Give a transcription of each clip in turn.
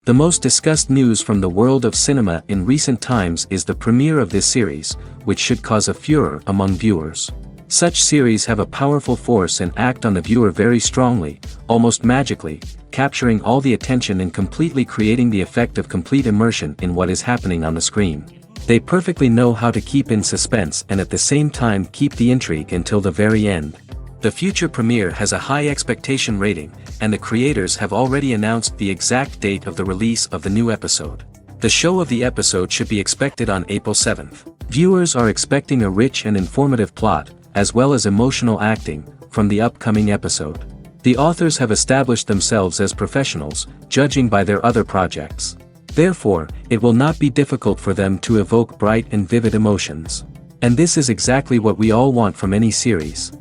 The most discussed news from the world of cinema in recent times is the premiere of this series, which should cause a furor among viewers. Such series have a powerful force and act on the viewer very strongly, almost magically, capturing all the attention and completely creating the effect of complete immersion in what is happening on the screen. They perfectly know how to keep in suspense and at the same time keep the intrigue until the very end. The future premiere has a high expectation rating, and the creators have already announced the exact date of the release of the new episode. The show of the episode should be expected on April 7th. Viewers are expecting a rich and informative plot, as well as emotional acting, from the upcoming episode. The authors have established themselves as professionals, judging by their other projects. Therefore, it will not be difficult for them to evoke bright and vivid emotions. And this is exactly what we all want from any series.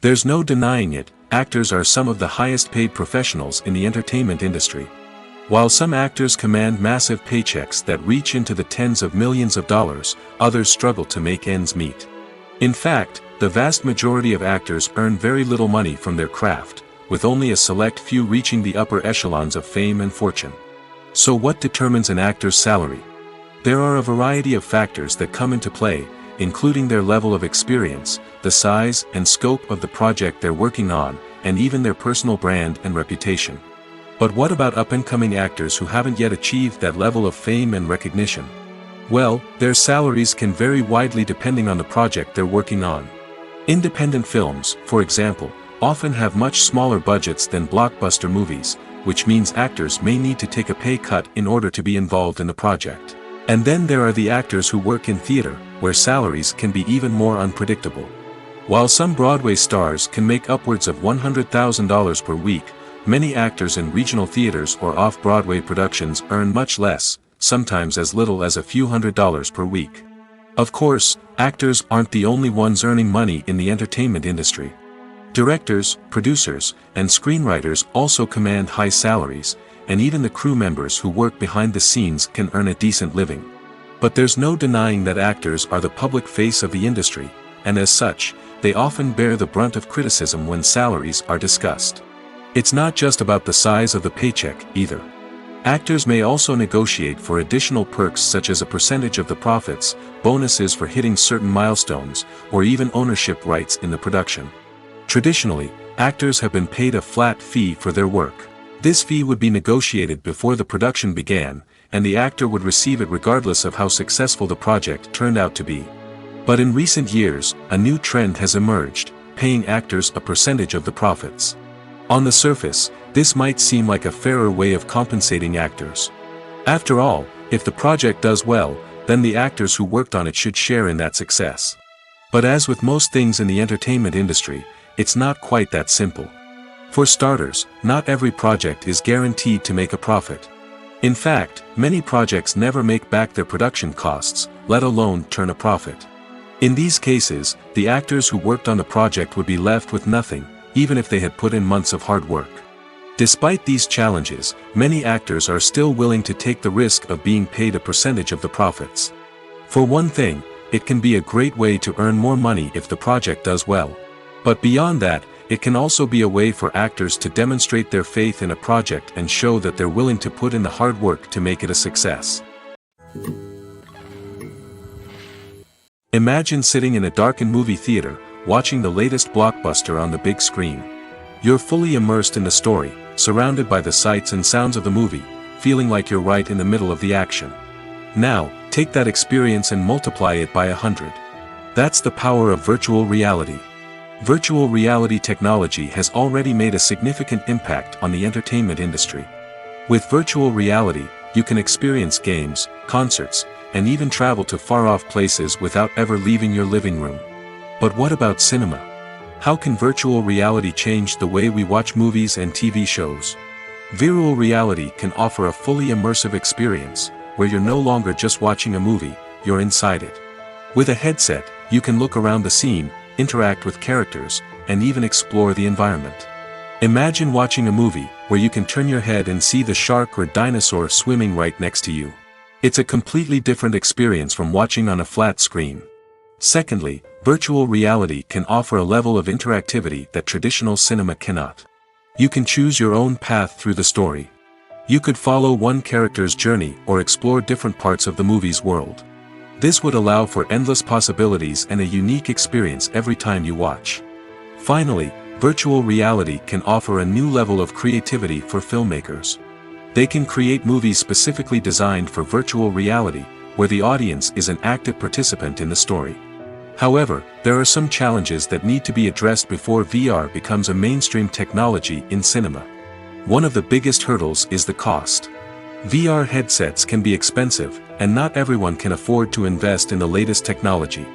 There's no denying it, actors are some of the highest paid professionals in the entertainment industry. While some actors command massive paychecks that reach into the tens of millions of dollars, others struggle to make ends meet. In fact, the vast majority of actors earn very little money from their craft, with only a select few reaching the upper echelons of fame and fortune. So what determines an actor's salary? There are a variety of factors that come into play, including their level of experience, the size and scope of the project they're working on, and even their personal brand and reputation. But what about up-and-coming actors who haven't yet achieved that level of fame and recognition? Well, their salaries can vary widely depending on the project they're working on. Independent films, for example, often have much smaller budgets than blockbuster movies, which means actors may need to take a pay cut in order to be involved in the project. And then there are the actors who work in theater, where salaries can be even more unpredictable. While some Broadway stars can make upwards of $100,000 per week, many actors in regional theaters or off-Broadway productions earn much less, sometimes as little as a few $100s per week. Of course, actors aren't the only ones earning money in the entertainment industry. Directors, producers, and screenwriters also command high salaries, and even the crew members who work behind the scenes can earn a decent living. But there's no denying that actors are the public face of the industry, and as such, they often bear the brunt of criticism when salaries are discussed. It's not just about the size of the paycheck, either. Actors may also negotiate for additional perks such as a percentage of the profits, bonuses for hitting certain milestones, or even ownership rights in the production. Traditionally, actors have been paid a flat fee for their work. This fee would be negotiated before the production began, and the actor would receive it regardless of how successful the project turned out to be. But in recent years, a new trend has emerged, paying actors a percentage of the profits. On the surface, this might seem like a fairer way of compensating actors. After all, if the project does well, then the actors who worked on it should share in that success. But as with most things in the entertainment industry, it's not quite that simple. For starters, not every project is guaranteed to make a profit. In fact, many projects never make back their production costs, let alone turn a profit. In these cases, the actors who worked on the project would be left with nothing, even if they had put in months of hard work. Despite these challenges, many actors are still willing to take the risk of being paid a percentage of the profits. For one thing, it can be a great way to earn more money if the project does well. But beyond that, it can also be a way for actors to demonstrate their faith in a project and show that they're willing to put in the hard work to make it a success. Imagine sitting in a darkened movie theater, watching the latest blockbuster on the big screen. You're fully immersed in the story, surrounded by the sights and sounds of the movie, feeling like you're right in the middle of the action. Now, take that experience and multiply it by 100. That's the power of virtual reality. Virtual reality technology has already made a significant impact on the entertainment industry. With virtual reality, you can experience games, concerts, and even travel to far-off places without ever leaving your living room. But what about cinema? How can virtual reality change the way we watch movies and TV shows? Virtual reality can offer a fully immersive experience, where you're no longer just watching a movie, you're inside it. With a headset, you can look around the scene, interact with characters, and even explore the environment. Imagine watching a movie, where you can turn your head and see the shark or dinosaur swimming right next to you. It's a completely different experience from watching on a flat screen. Secondly, virtual reality can offer a level of interactivity that traditional cinema cannot. You can choose your own path through the story. You could follow one character's journey or explore different parts of the movie's world. This would allow for endless possibilities and a unique experience every time you watch. Finally, virtual reality can offer a new level of creativity for filmmakers. They can create movies specifically designed for virtual reality, where the audience is an active participant in the story. However, there are some challenges that need to be addressed before VR becomes a mainstream technology in cinema. One of the biggest hurdles is the cost. VR headsets can be expensive, and not everyone can afford to invest in the latest technology.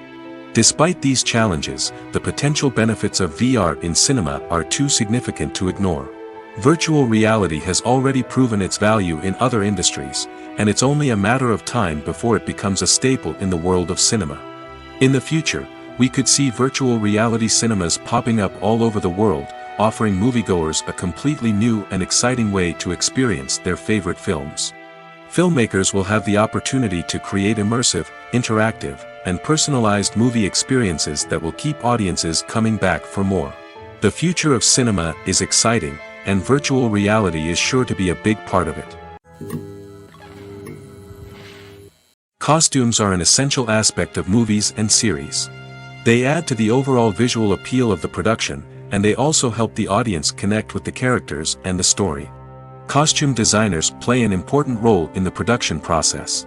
Despite these challenges, the potential benefits of VR in cinema are too significant to ignore. Virtual reality has already proven its value in other industries, and it's only a matter of time before it becomes a staple in the world of cinema. In the future, we could see virtual reality cinemas popping up all over the world, offering moviegoers a completely new and exciting way to experience their favorite films. Filmmakers will have the opportunity to create immersive, interactive, and personalized movie experiences that will keep audiences coming back for more. The future of cinema is exciting, and virtual reality is sure to be a big part of it. Costumes are an essential aspect of movies and series. They add to the overall visual appeal of the production, and they also help the audience connect with the characters and the story. Costume designers play an important role in the production process.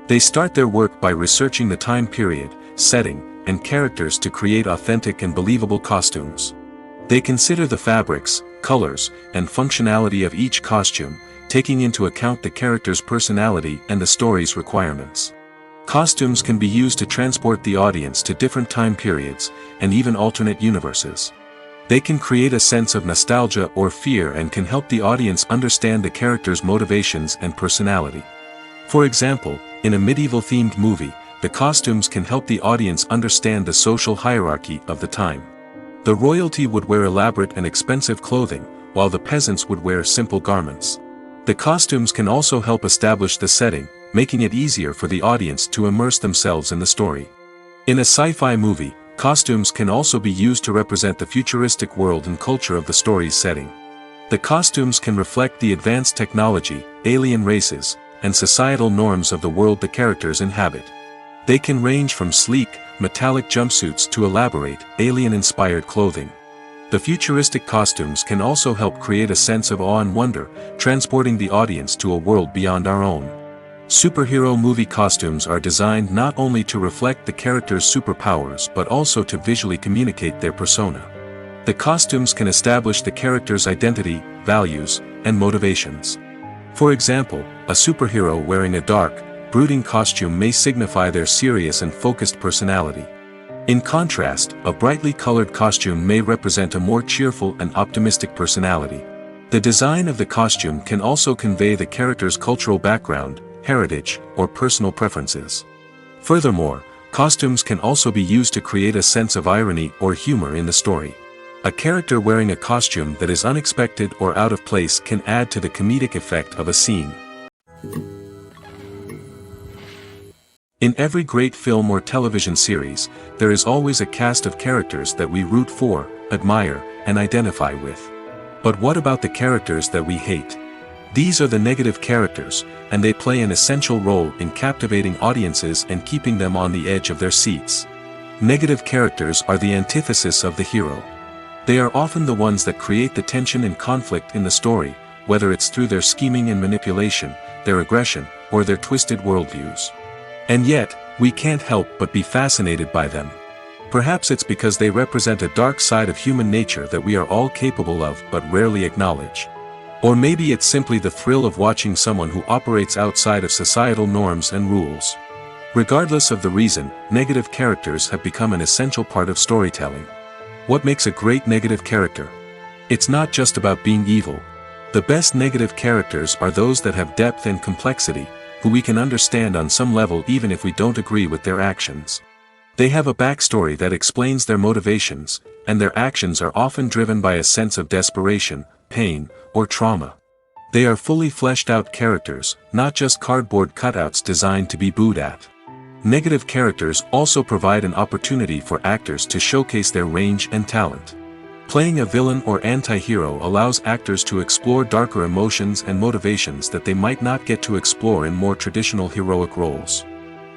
They start their work by researching the time period, setting, and characters to create authentic and believable costumes. They consider the fabrics, colors, and functionality of each costume, taking into account the character's personality and the story's requirements. Costumes can be used to transport the audience to different time periods, and even alternate universes. They can create a sense of nostalgia or fear and can help the audience understand the character's motivations and personality. For example, in a medieval-themed movie, the costumes can help the audience understand the social hierarchy of the time. The royalty would wear elaborate and expensive clothing, while the peasants would wear simple garments. The costumes can also help establish the setting, making it easier for the audience to immerse themselves in the story. In a sci-fi movie, costumes can also be used to represent the futuristic world and culture of the story's setting. The costumes can reflect the advanced technology, alien races, and societal norms of the world the characters inhabit. They can range from sleek, metallic jumpsuits to elaborate, alien-inspired clothing. The futuristic costumes can also help create a sense of awe and wonder, transporting the audience to a world beyond our own. Superhero movie costumes are designed not only to reflect the character's superpowers but also to visually communicate their persona. The costumes can establish the character's identity, values, and motivations. For example, a superhero wearing a dark, brooding costume may signify their serious and focused personality. In contrast, a brightly colored costume may represent a more cheerful and optimistic personality. The design of the costume can also convey the character's cultural background, heritage, or personal preferences. Furthermore, costumes can also be used to create a sense of irony or humor in the story. A character wearing a costume that is unexpected or out of place can add to the comedic effect of a scene. In every great film or television series, there is always a cast of characters that we root for, admire, and identify with. But what about the characters that we hate? These are the negative characters, and they play an essential role in captivating audiences and keeping them on the edge of their seats. Negative characters are the antithesis of the hero. They are often the ones that create the tension and conflict in the story, whether it's through their scheming and manipulation, their aggression, or their twisted worldviews. And yet, we can't help but be fascinated by them. Perhaps it's because they represent a dark side of human nature that we are all capable of but rarely acknowledge. Or maybe it's simply the thrill of watching someone who operates outside of societal norms and rules. Regardless of the reason, negative characters have become an essential part of storytelling. What makes a great negative character? It's not just about being evil. The best negative characters are those that have depth and complexity, who we can understand on some level even if we don't agree with their actions. They have a backstory that explains their motivations, and their actions are often driven by a sense of desperation, pain, or trauma. They are fully fleshed out characters, not just cardboard cutouts designed to be booed at. Negative characters also provide an opportunity for actors to showcase their range and talent. Playing a villain or anti-hero allows actors to explore darker emotions and motivations that they might not get to explore in more traditional heroic roles.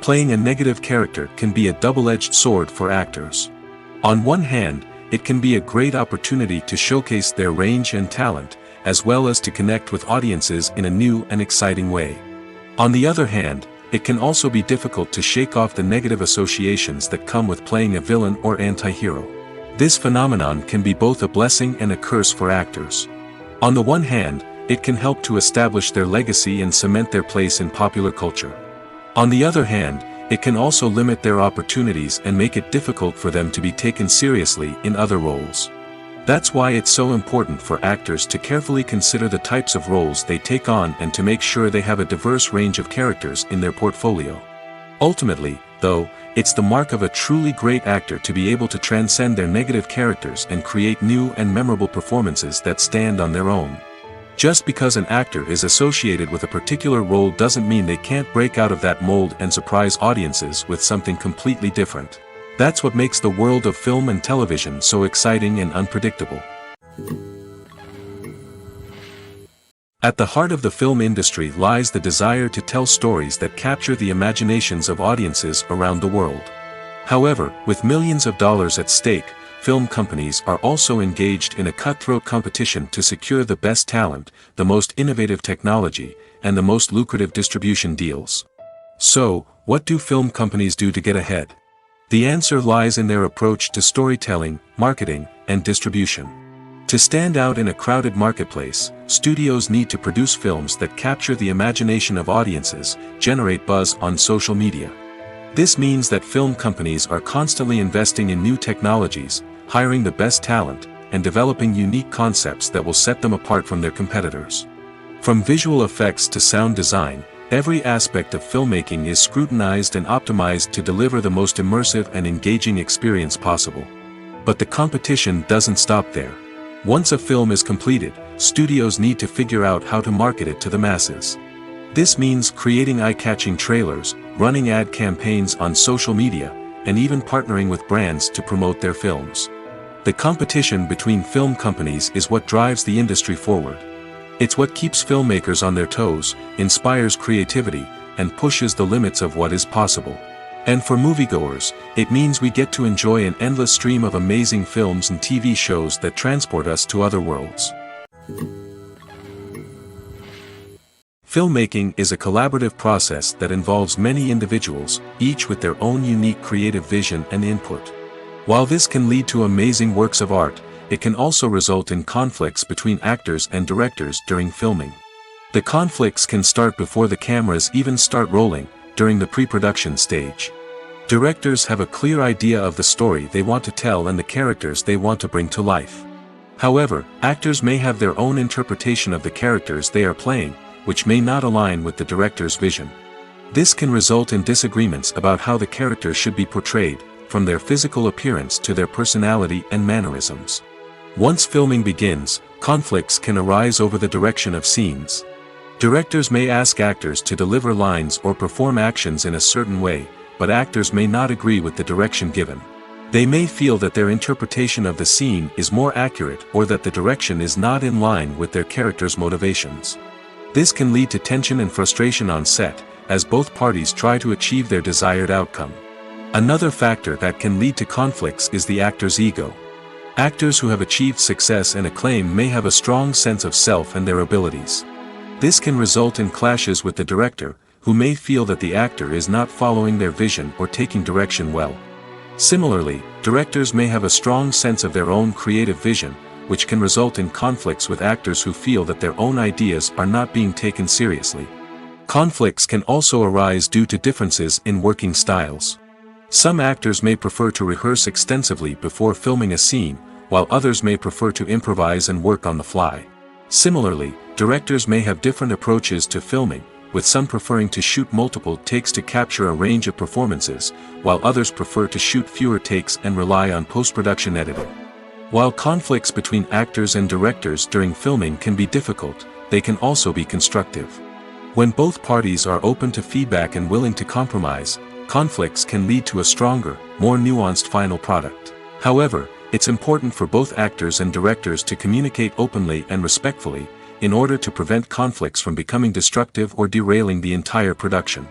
Playing a negative character can be a double-edged sword for actors. On one hand, it can be a great opportunity to showcase their range and talent, as well as to connect with audiences in a new and exciting way. On the other hand, it can also be difficult to shake off the negative associations that come with playing a villain or anti-hero. This phenomenon can be both a blessing and a curse for actors. On the one hand, it can help to establish their legacy and cement their place in popular culture. On the other hand, it can also limit their opportunities and make it difficult for them to be taken seriously in other roles. That's why it's so important for actors to carefully consider the types of roles they take on and to make sure they have a diverse range of characters in their portfolio. Ultimately, though, it's the mark of a truly great actor to be able to transcend their negative characters and create new and memorable performances that stand on their own. Just because an actor is associated with a particular role doesn't mean they can't break out of that mold and surprise audiences with something completely different. That's what makes the world of film and television so exciting and unpredictable. At the heart of the film industry lies the desire to tell stories that capture the imaginations of audiences around the world. However, with millions of dollars at stake, film companies are also engaged in a cutthroat competition to secure the best talent, the most innovative technology, and the most lucrative distribution deals. So, what do film companies do to get ahead? The answer lies in their approach to storytelling, marketing, and distribution. To stand out in a crowded marketplace, studios need to produce films that capture the imagination of audiences, generate buzz on social media. This means that film companies are constantly investing in new technologies, hiring the best talent, and developing unique concepts that will set them apart from their competitors. From visual effects to sound design, every aspect of filmmaking is scrutinized and optimized to deliver the most immersive and engaging experience possible. But the competition doesn't stop there. Once a film is completed, studios need to figure out how to market it to the masses. This means creating eye-catching trailers, running ad campaigns on social media, and even partnering with brands to promote their films. The competition between film companies is what drives the industry forward. It's what keeps filmmakers on their toes, inspires creativity, and pushes the limits of what is possible. And for moviegoers, it means we get to enjoy an endless stream of amazing films and TV shows that transport us to other worlds. Filmmaking is a collaborative process that involves many individuals, each with their own unique creative vision and input. While this can lead to amazing works of art, it can also result in conflicts between actors and directors during filming. The conflicts can start before the cameras even start rolling, during the pre-production stage. Directors have a clear idea of the story they want to tell and the characters they want to bring to life. However, actors may have their own interpretation of the characters they are playing, which may not align with the director's vision. This can result in disagreements about how the characters should be portrayed, from their physical appearance to their personality and mannerisms. Once filming begins, conflicts can arise over the direction of scenes. Directors may ask actors to deliver lines or perform actions in a certain way, but actors may not agree with the direction given. They may feel that their interpretation of the scene is more accurate or that the direction is not in line with their character's motivations. This can lead to tension and frustration on set, as both parties try to achieve their desired outcome. Another factor that can lead to conflicts is the actor's ego. Actors who have achieved success and acclaim may have a strong sense of self and their abilities. This can result in clashes with the director, who may feel that the actor is not following their vision or taking direction well. Similarly, directors may have a strong sense of their own creative vision, which can result in conflicts with actors who feel that their own ideas are not being taken seriously. Conflicts can also arise due to differences in working styles. Some actors may prefer to rehearse extensively before filming a scene, while others may prefer to improvise and work on the fly. Similarly, directors may have different approaches to filming, with some preferring to shoot multiple takes to capture a range of performances, while others prefer to shoot fewer takes and rely on post-production editing. While conflicts between actors and directors during filming can be difficult, they can also be constructive. When both parties are open to feedback and willing to compromise, conflicts can lead to a stronger, more nuanced final product. However, it's important for both actors and directors to communicate openly and respectfully, in order to prevent conflicts from becoming destructive or derailing the entire production.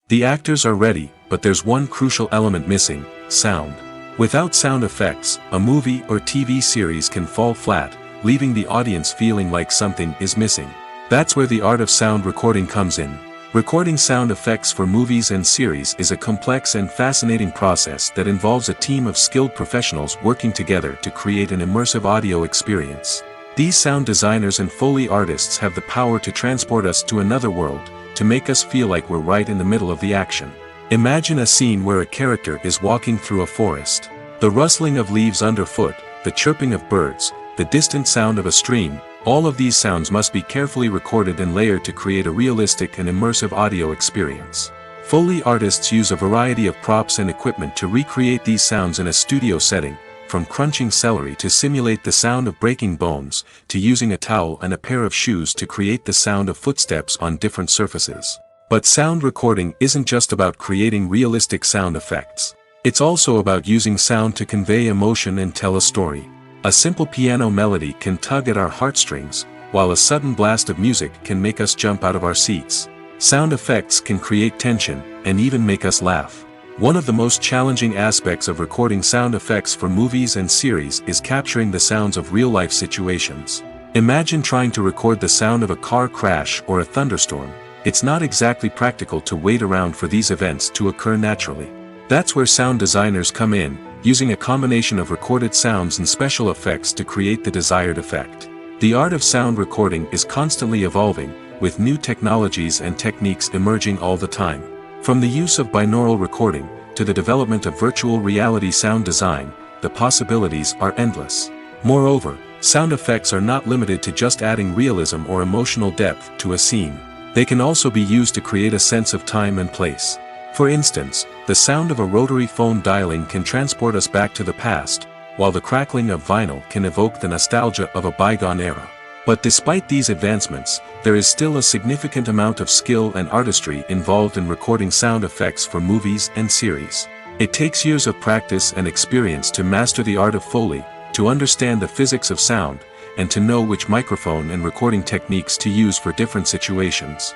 The actors are ready, but there's one crucial element missing: sound. Without sound effects, a movie or TV series can fall flat, leaving the audience feeling like something is missing. That's where the art of sound recording comes in. Recording sound effects for movies and series is a complex and fascinating process that involves a team of skilled professionals working together to create an immersive audio experience. These sound designers and Foley artists have the power to transport us to another world, to make us feel like we're right in the middle of the action. Imagine a scene where a character is walking through a forest. The rustling of leaves underfoot, the chirping of birds, the distant sound of a stream, all of these sounds must be carefully recorded and layered to create a realistic and immersive audio experience. Foley artists use a variety of props and equipment to recreate these sounds in a studio setting, from crunching celery to simulate the sound of breaking bones, to using a towel and a pair of shoes to create the sound of footsteps on different surfaces. But sound recording isn't just about creating realistic sound effects. It's also about using sound to convey emotion and tell a story. A simple piano melody can tug at our heartstrings, while a sudden blast of music can make us jump out of our seats. Sound effects can create tension, and even make us laugh. One of the most challenging aspects of recording sound effects for movies and series is capturing the sounds of real-life situations. Imagine trying to record the sound of a car crash or a thunderstorm. It's not exactly practical to wait around for these events to occur naturally. That's where sound designers come in, using a combination of recorded sounds and special effects to create the desired effect. The art of sound recording is constantly evolving, with new technologies and techniques emerging all the time. From the use of binaural recording, to the development of virtual reality sound design, the possibilities are endless. Moreover, sound effects are not limited to just adding realism or emotional depth to a scene. They can also be used to create a sense of time and place. For instance, the sound of a rotary phone dialing can transport us back to the past, while the crackling of vinyl can evoke the nostalgia of a bygone era. But despite these advancements, there is still a significant amount of skill and artistry involved in recording sound effects for movies and series. It takes years of practice and experience to master the art of Foley, to understand the physics of sound, and to know which microphone and recording techniques to use for different situations.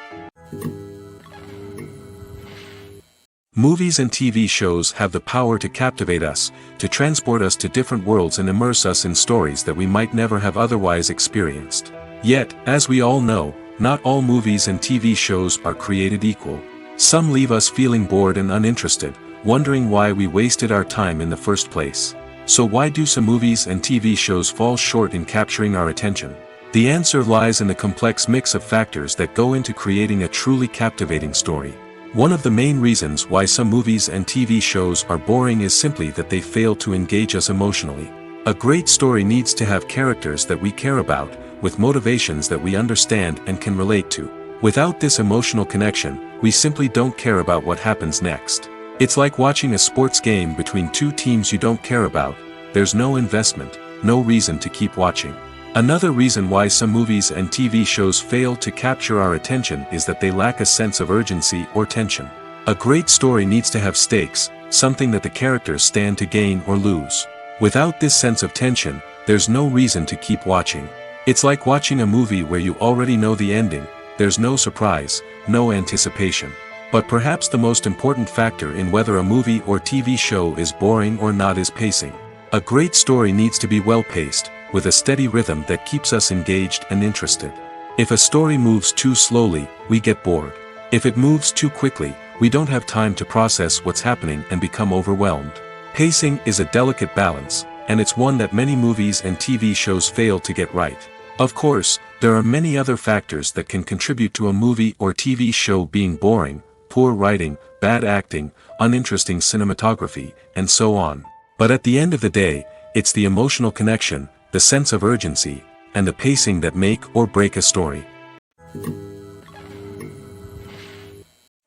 Movies and TV shows have the power to captivate us, to transport us to different worlds and immerse us in stories that we might never have otherwise experienced. Yet, as we all know, not all movies and TV shows are created equal. Some leave us feeling bored and uninterested, wondering why we wasted our time in the first place. So why do some movies and TV shows fall short in capturing our attention? The answer lies in the complex mix of factors that go into creating a truly captivating story. One of the main reasons why some movies and TV shows are boring is simply that they fail to engage us emotionally. A great story needs to have characters that we care about, with motivations that we understand and can relate to. Without this emotional connection, we simply don't care about what happens next. It's like watching a sports game between two teams you don't care about. There's no investment, no reason to keep watching. Another reason why some movies and TV shows fail to capture our attention is that they lack a sense of urgency or tension. A great story needs to have stakes, something that the characters stand to gain or lose. Without this sense of tension, there's no reason to keep watching. It's like watching a movie where you already know the ending. There's no surprise, no anticipation. But perhaps the most important factor in whether a movie or TV show is boring or not is pacing. A great story needs to be well-paced, with a steady rhythm that keeps us engaged and interested. If a story moves too slowly, we get bored. If it moves too quickly, we don't have time to process what's happening and become overwhelmed. Pacing is a delicate balance, and it's one that many movies and TV shows fail to get right. Of course, there are many other factors that can contribute to a movie or TV show being boring: poor writing, bad acting, uninteresting cinematography, and so on. But at the end of the day, it's the emotional connection, the sense of urgency, and the pacing that make or break a story.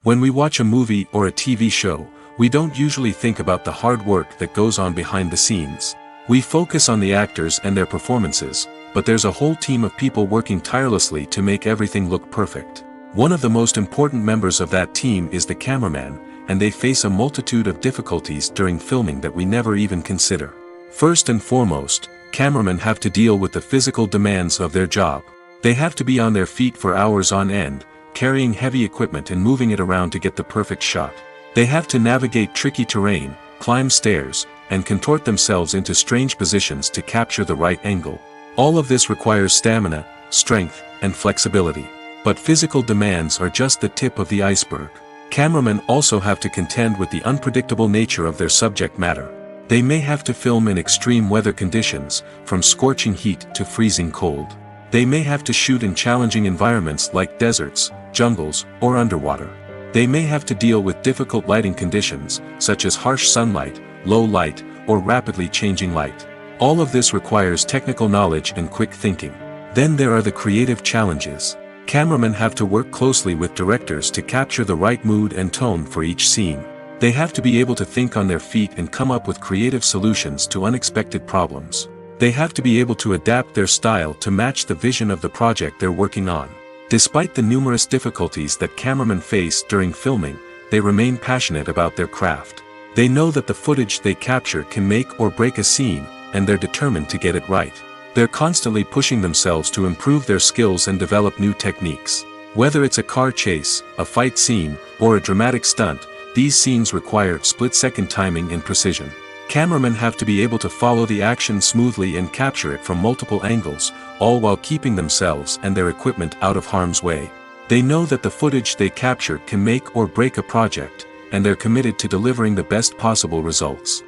When we watch a movie or a TV show, we don't usually think about the hard work that goes on behind the scenes. We focus on the actors and their performances, but there's a whole team of people working tirelessly to make everything look perfect. One of the most important members of that team is the cameraman, and they face a multitude of difficulties during filming that we never even consider. First and foremost, cameramen have to deal with the physical demands of their job. They have to be on their feet for hours on end, carrying heavy equipment and moving it around to get the perfect shot. They have to navigate tricky terrain, climb stairs, and contort themselves into strange positions to capture the right angle. All of this requires stamina, strength, and flexibility. But physical demands are just the tip of the iceberg. Cameramen also have to contend with the unpredictable nature of their subject matter. They may have to film in extreme weather conditions, from scorching heat to freezing cold. They may have to shoot in challenging environments like deserts, jungles, or underwater. They may have to deal with difficult lighting conditions, such as harsh sunlight, low light, or rapidly changing light. All of this requires technical knowledge and quick thinking. Then there are the creative challenges. Cameramen have to work closely with directors to capture the right mood and tone for each scene. They have to be able to think on their feet and come up with creative solutions to unexpected problems. They have to be able to adapt their style to match the vision of the project they're working on. Despite the numerous difficulties that cameramen face during filming, they remain passionate about their craft. They know that the footage they capture can make or break a scene, and they're determined to get it right. They're constantly pushing themselves to improve their skills and develop new techniques. Whether it's a car chase, a fight scene, or a dramatic stunt, these scenes require split-second timing and precision. Cameramen have to be able to follow the action smoothly and capture it from multiple angles, all while keeping themselves and their equipment out of harm's way. They know that the footage they capture can make or break a project, and they're committed to delivering the best possible results.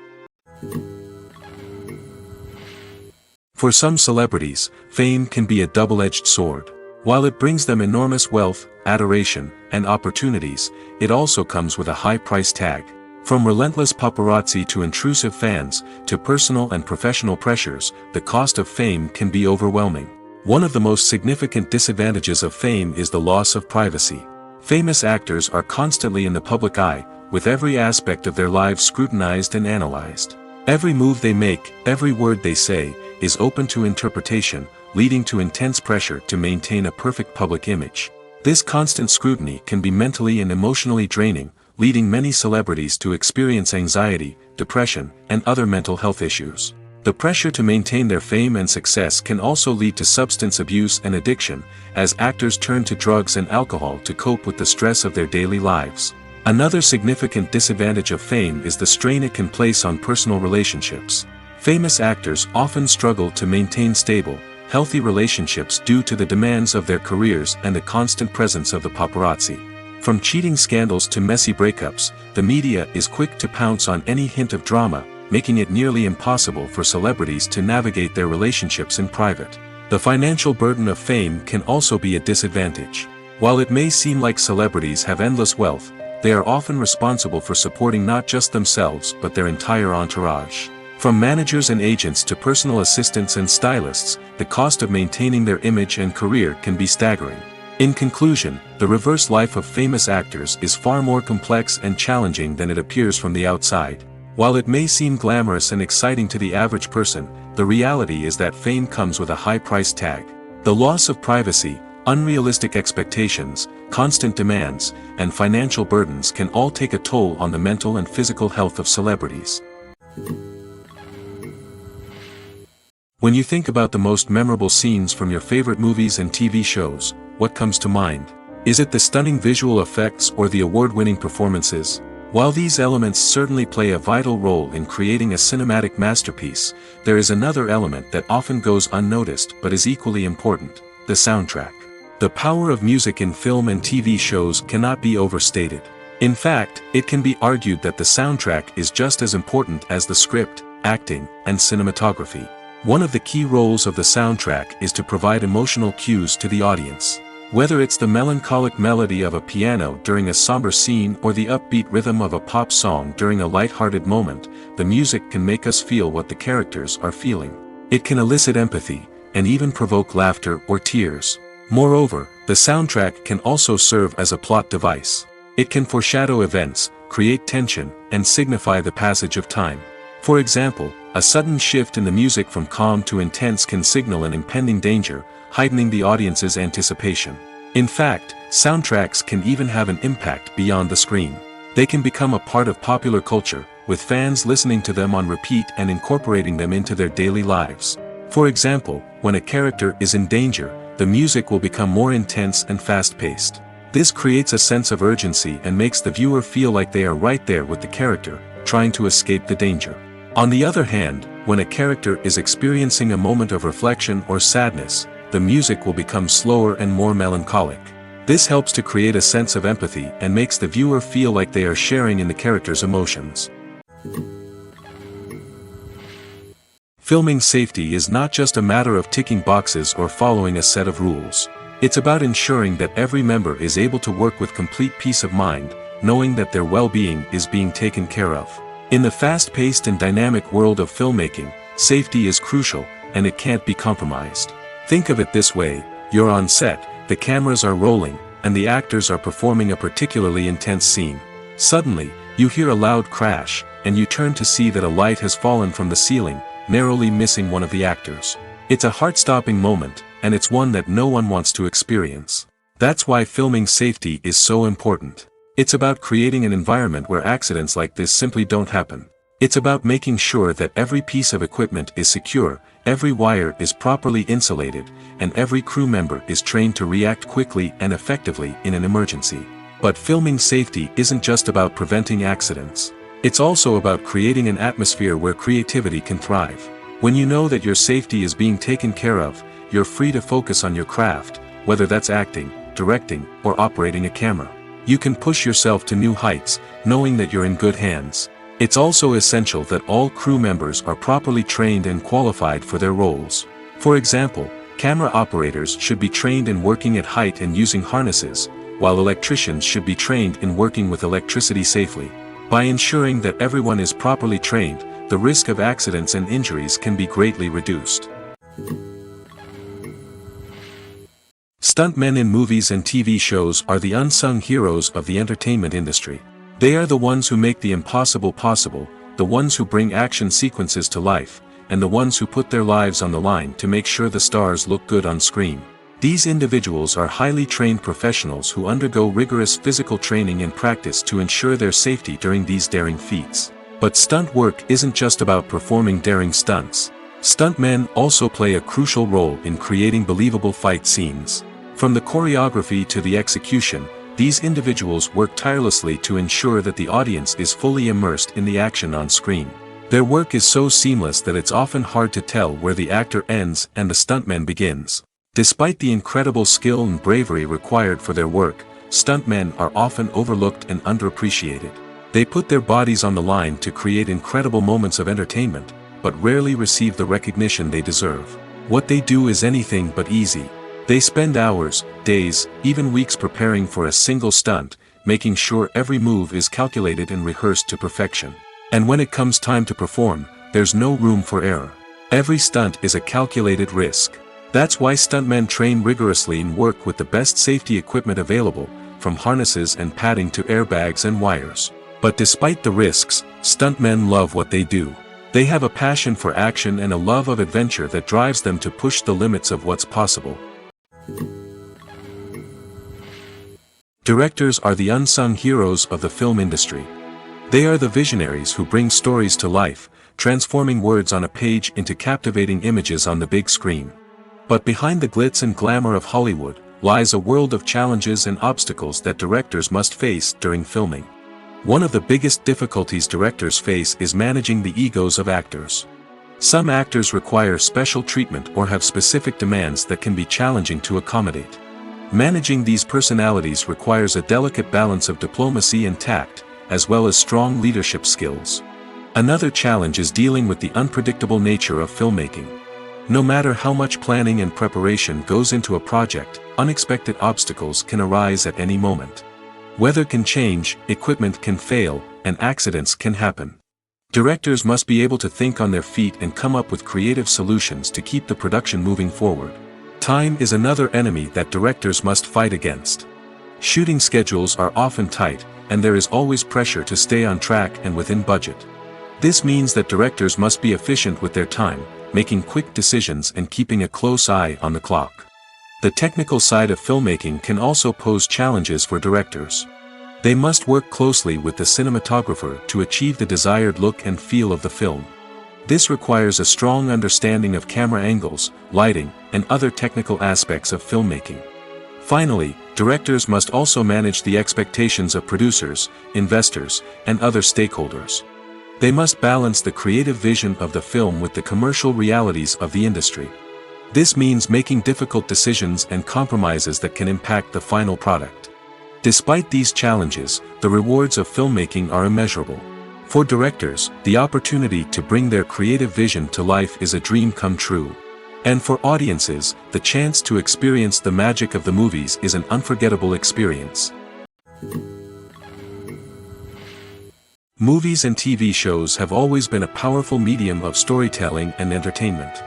For some celebrities, fame can be a double-edged sword. While it brings them enormous wealth, adoration, and opportunities, it also comes with a high price tag. From relentless paparazzi to intrusive fans, to personal and professional pressures, the cost of fame can be overwhelming. One of the most significant disadvantages of fame is the loss of privacy. Famous actors are constantly in the public eye, with every aspect of their lives scrutinized and analyzed. Every move they make, every word they say, is open to interpretation, leading to intense pressure to maintain a perfect public image. This constant scrutiny can be mentally and emotionally draining, leading many celebrities to experience anxiety, depression, and other mental health issues. The pressure to maintain their fame and success can also lead to substance abuse and addiction, as actors turn to drugs and alcohol to cope with the stress of their daily lives. Another significant disadvantage of fame is the strain it can place on personal relationships. Famous actors often struggle to maintain stable, healthy relationships due to the demands of their careers and the constant presence of the paparazzi. From cheating scandals to messy breakups, the media is quick to pounce on any hint of drama, making it nearly impossible for celebrities to navigate their relationships in private. The financial burden of fame can also be a disadvantage. While it may seem like celebrities have endless wealth, they are often responsible for supporting not just themselves but their entire entourage. From managers and agents to personal assistants and stylists, the cost of maintaining their image and career can be staggering. In conclusion, the reverse life of famous actors is far more complex and challenging than it appears from the outside. While it may seem glamorous and exciting to the average person, the reality is that fame comes with a high price tag. The loss of privacy, unrealistic expectations, constant demands, and financial burdens can all take a toll on the mental and physical health of celebrities. When you think about the most memorable scenes from your favorite movies and TV shows, what comes to mind? Is it the stunning visual effects or the award-winning performances? While these elements certainly play a vital role in creating a cinematic masterpiece, there is another element that often goes unnoticed but is equally important: the soundtrack. The power of music in film and TV shows cannot be overstated. In fact, it can be argued that the soundtrack is just as important as the script, acting, and cinematography. One of the key roles of the soundtrack is to provide emotional cues to the audience. Whether it's the melancholic melody of a piano during a somber scene or the upbeat rhythm of a pop song during a light-hearted moment, the music can make us feel what the characters are feeling. It can elicit empathy, and even provoke laughter or tears. Moreover, the soundtrack can also serve as a plot device. It can foreshadow events, create tension, and signify the passage of time. For example, a sudden shift in the music from calm to intense can signal an impending danger, heightening the audience's anticipation. In fact, Soundtracks can even have an impact beyond the screen. They can become a part of popular culture, with fans listening to them on repeat and incorporating them into their daily lives. For example, when a character is in danger, the music will become more intense and fast-paced. This creates a sense of urgency and makes the viewer feel like they are right there with the character, trying to escape the danger. On the other hand, when a character is experiencing a moment of reflection or sadness, the music will become slower and more melancholic. This helps to create a sense of empathy and makes the viewer feel like they are sharing in the character's emotions. Filming safety is not just a matter of ticking boxes or following a set of rules. It's about ensuring that every member is able to work with complete peace of mind, knowing that their well-being is being taken care of. In the fast-paced and dynamic world of filmmaking, safety is crucial, and it can't be compromised. Think of it this way: you're on set, the cameras are rolling, and the actors are performing a particularly intense scene. Suddenly, you hear a loud crash, and you turn to see that a light has fallen from the ceiling, narrowly missing one of the actors. It's a heart-stopping moment, and it's one that no one wants to experience. That's why filming safety is so important. It's about creating an environment where accidents like this simply don't happen. It's about making sure that every piece of equipment is secure, every wire is properly insulated, and every crew member is trained to react quickly and effectively in an emergency. But filming safety isn't just about preventing accidents. It's also about creating an atmosphere where creativity can thrive. When you know that your safety is being taken care of, you're free to focus on your craft, whether that's acting, directing, or operating a camera. You can push yourself to new heights, knowing that you're in good hands. It's also essential that all crew members are properly trained and qualified for their roles. For example, camera operators should be trained in working at height and using harnesses, while electricians should be trained in working with electricity safely. By ensuring that everyone is properly trained, the risk of accidents and injuries can be greatly reduced. Stuntmen in movies and TV shows are the unsung heroes of the entertainment industry. They are the ones who make the impossible possible, the ones who bring action sequences to life, and the ones who put their lives on the line to make sure the stars look good on screen. These individuals are highly trained professionals who undergo rigorous physical training and practice to ensure their safety during these daring feats. But stunt work isn't just about performing daring stunts. Stuntmen also play a crucial role in creating believable fight scenes. From the choreography to the execution, these individuals work tirelessly to ensure that the audience is fully immersed in the action on screen. Their work is so seamless that it's often hard to tell where the actor ends and the stuntman begins. Despite the incredible skill and bravery required for their work, stuntmen are often overlooked and underappreciated. They put their bodies on the line to create incredible moments of entertainment, but rarely receive the recognition they deserve. What they do is anything but easy. They spend hours, days, even weeks preparing for a single stunt, making sure every move is calculated and rehearsed to perfection. And when it comes time to perform, there's no room for error. Every stunt is a calculated risk. That's why stuntmen train rigorously and work with the best safety equipment available, from harnesses and padding to airbags and wires. But despite the risks, stuntmen love what they do. They have a passion for action and a love of adventure that drives them to push the limits of what's possible. Directors are the unsung heroes of the film industry. They are the visionaries who bring stories to life, transforming words on a page into captivating images on the big screen. But behind the glitz and glamour of Hollywood, lies a world of challenges and obstacles that directors must face during filming. One of the biggest difficulties directors face is managing the egos of actors. Some actors require special treatment or have specific demands that can be challenging to accommodate. Managing these personalities requires a delicate balance of diplomacy and tact, as well as strong leadership skills. Another challenge is dealing with the unpredictable nature of filmmaking. No matter how much planning and preparation goes into a project, unexpected obstacles can arise at any moment. Weather can change, equipment can fail, and accidents can happen. Directors must be able to think on their feet and come up with creative solutions to keep the production moving forward. Time is another enemy that directors must fight against. Shooting schedules are often tight, and there is always pressure to stay on track and within budget. This means that directors must be efficient with their time, making quick decisions and keeping a close eye on the clock. The technical side of filmmaking can also pose challenges for directors. They must work closely with the cinematographer to achieve the desired look and feel of the film. This requires a strong understanding of camera angles, lighting, and other technical aspects of filmmaking. Finally, directors must also manage the expectations of producers, investors, and other stakeholders. They must balance the creative vision of the film with the commercial realities of the industry. This means making difficult decisions and compromises that can impact the final product. Despite these challenges, the rewards of filmmaking are immeasurable. For directors, the opportunity to bring their creative vision to life is a dream come true. And for audiences, the chance to experience the magic of the movies is an unforgettable experience. Movies and TV shows have always been a powerful medium of storytelling and entertainment.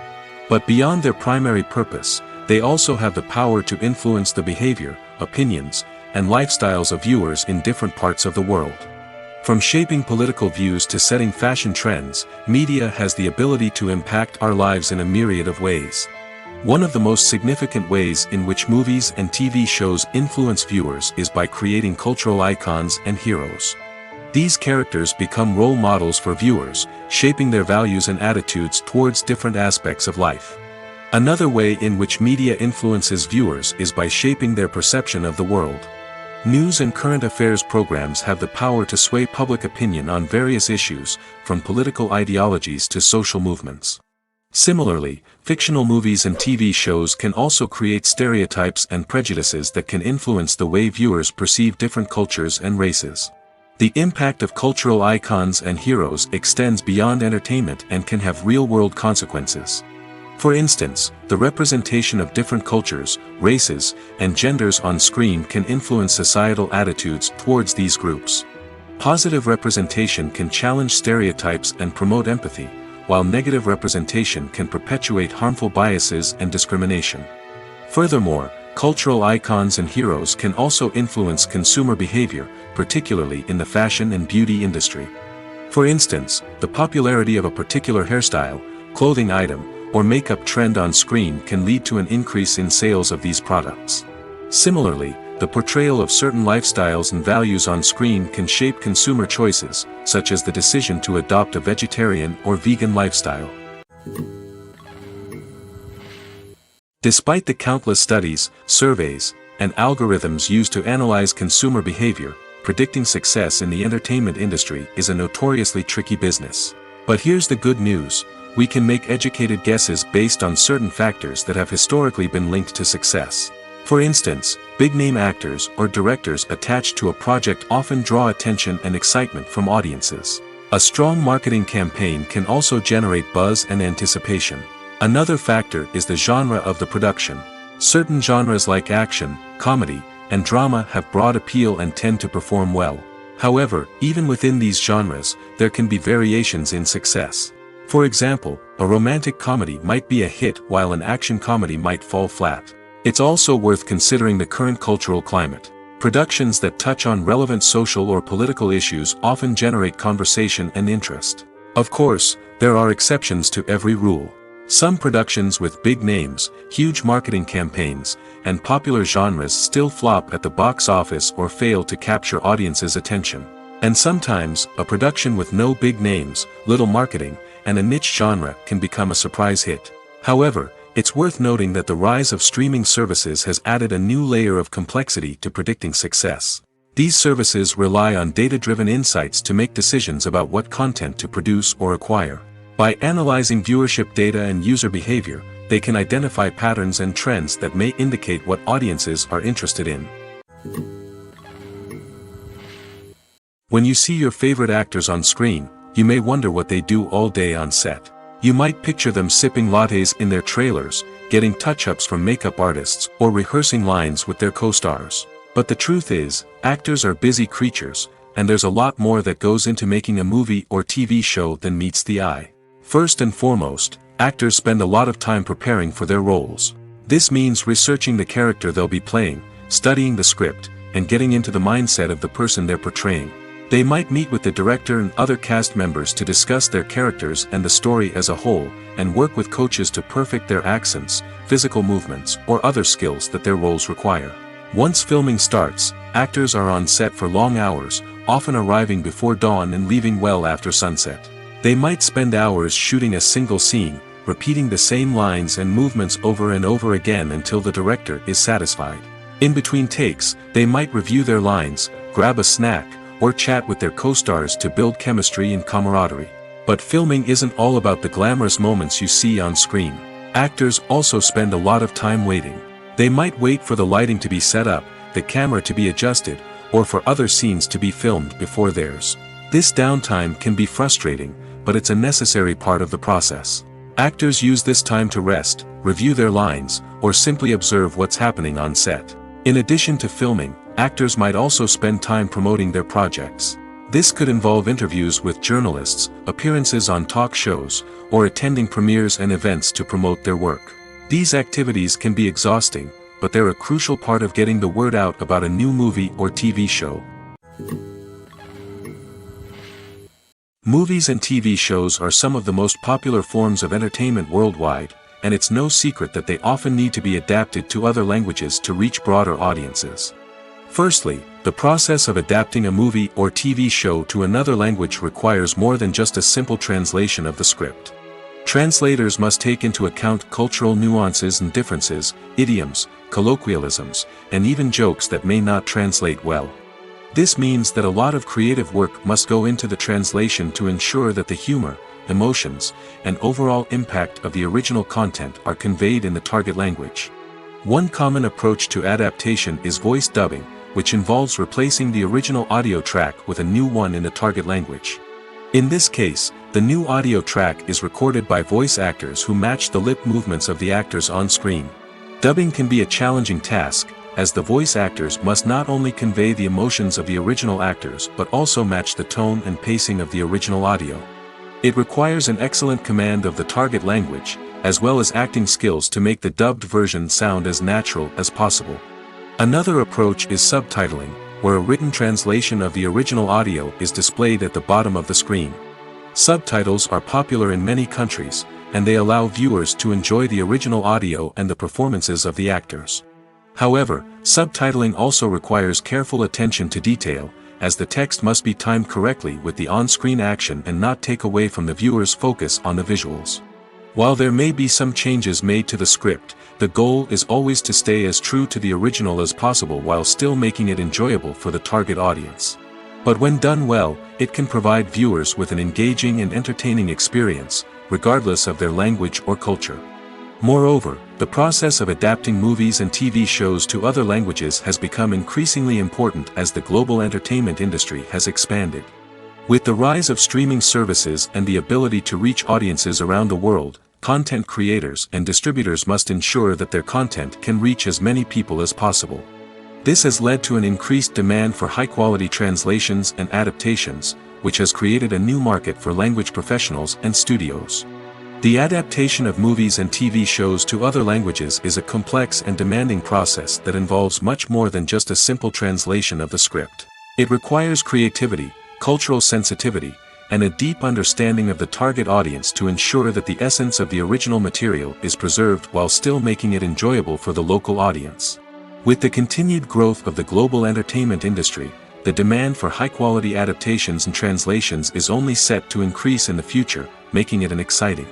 But beyond their primary purpose, they also have the power to influence the behavior, opinions, and lifestyles of viewers in different parts of the world. From shaping political views to setting fashion trends, media has the ability to impact our lives in a myriad of ways. One of the most significant ways in which movies and TV shows influence viewers is by creating cultural icons and heroes. These characters become role models for viewers, shaping their values and attitudes towards different aspects of life. Another way in which media influences viewers is by shaping their perception of the world. News and current affairs programs have the power to sway public opinion on various issues, from political ideologies to social movements. Similarly, fictional movies and TV shows can also create stereotypes and prejudices that can influence the way viewers perceive different cultures and races. The impact of cultural icons and heroes extends beyond entertainment and can have real-world consequences. For instance, the representation of different cultures, races, and genders on screen can influence societal attitudes towards these groups. Positive representation can challenge stereotypes and promote empathy, while negative representation can perpetuate harmful biases and discrimination. Furthermore, cultural icons and heroes can also influence consumer behavior, particularly in the fashion and beauty industry. For instance, the popularity of a particular hairstyle, clothing item, or makeup trend on screen can lead to an increase in sales of these products. Similarly, the portrayal of certain lifestyles and values on screen can shape consumer choices, such as the decision to adopt a vegetarian or vegan lifestyle. Despite the countless studies, surveys, and algorithms used to analyze consumer behavior, predicting success in the entertainment industry is a notoriously tricky business. But here's the good news. We can make educated guesses based on certain factors that have historically been linked to success. For instance, big-name actors or directors attached to a project often draw attention and excitement from audiences. A strong marketing campaign can also generate buzz and anticipation. Another factor is the genre of the production. Certain genres like action, comedy, and drama have broad appeal and tend to perform well. However, even within these genres, there can be variations in success. For example, a romantic comedy might be a hit while an action comedy might fall flat. It's also worth considering the current cultural climate. Productions that touch on relevant social or political issues often generate conversation and interest. Of course, there are exceptions to every rule. Some productions with big names, huge marketing campaigns, and popular genres still flop at the box office or fail to capture audiences' attention. And sometimes, a production with no big names, little marketing, and a niche genre can become a surprise hit. However, it's worth noting that the rise of streaming services has added a new layer of complexity to predicting success. These services rely on data-driven insights to make decisions about what content to produce or acquire. By analyzing viewership data and user behavior, they can identify patterns and trends that may indicate what audiences are interested in. When you see your favorite actors on screen, you may wonder what they do all day on set. You might picture them sipping lattes in their trailers, getting touch-ups from makeup artists, or rehearsing lines with their co-stars. But the truth is, actors are busy creatures, and there's a lot more that goes into making a movie or TV show than meets the eye. First and foremost, actors spend a lot of time preparing for their roles. This means researching the character they'll be playing, studying the script, and getting into the mindset of the person they're portraying. They might meet with the director and other cast members to discuss their characters and the story as a whole, and work with coaches to perfect their accents, physical movements, or other skills that their roles require. Once filming starts, actors are on set for long hours, often arriving before dawn and leaving well after sunset. They might spend hours shooting a single scene, repeating the same lines and movements over and over again until the director is satisfied. In between takes, they might review their lines, grab a snack, or chat with their co-stars to build chemistry and camaraderie. But filming isn't all about the glamorous moments you see on screen. Actors also spend a lot of time waiting. They might wait for the lighting to be set up, the camera to be adjusted, or for other scenes to be filmed before theirs. This downtime can be frustrating, but it's a necessary part of the process. Actors use this time to rest, review their lines, or simply observe what's happening on set. In addition to filming, actors might also spend time promoting their projects. This could involve interviews with journalists, appearances on talk shows, or attending premieres and events to promote their work. These activities can be exhausting, but they're a crucial part of getting the word out about a new movie or TV show. Movies and TV shows are some of the most popular forms of entertainment worldwide, and it's no secret that they often need to be adapted to other languages to reach broader audiences. Firstly, the process of adapting a movie or TV show to another language requires more than just a simple translation of the script. Translators must take into account cultural nuances and differences, idioms, colloquialisms, and even jokes that may not translate well. This means that a lot of creative work must go into the translation to ensure that the humor, emotions, and overall impact of the original content are conveyed in the target language. One common approach to adaptation is voice dubbing, which involves replacing the original audio track with a new one in the target language. In this case, the new audio track is recorded by voice actors who match the lip movements of the actors on screen. Dubbing can be a challenging task, as the voice actors must not only convey the emotions of the original actors but also match the tone and pacing of the original audio. It requires an excellent command of the target language, as well as acting skills to make the dubbed version sound as natural as possible. Another approach is subtitling, where a written translation of the original audio is displayed at the bottom of the screen. Subtitles are popular in many countries, and they allow viewers to enjoy the original audio and the performances of the actors. However, subtitling also requires careful attention to detail, as the text must be timed correctly with the on-screen action and not take away from the viewer's focus on the visuals. While there may be some changes made to the script, the goal is always to stay as true to the original as possible while still making it enjoyable for the target audience. But when done well, it can provide viewers with an engaging and entertaining experience, regardless of their language or culture. Moreover, the process of adapting movies and TV shows to other languages has become increasingly important as the global entertainment industry has expanded. With the rise of streaming services and the ability to reach audiences around the world, content creators and distributors must ensure that their content can reach as many people as possible. This has led to an increased demand for high-quality translations and adaptations, which has created a new market for language professionals and studios. The adaptation of movies and TV shows to other languages is a complex and demanding process that involves much more than just a simple translation of the script. It requires creativity, cultural sensitivity, and a deep understanding of the target audience to ensure that the essence of the original material is preserved while still making it enjoyable for the local audience. With the continued growth of the global entertainment industry, the demand for high-quality adaptations and translations is only set to increase in the future, making it an exciting.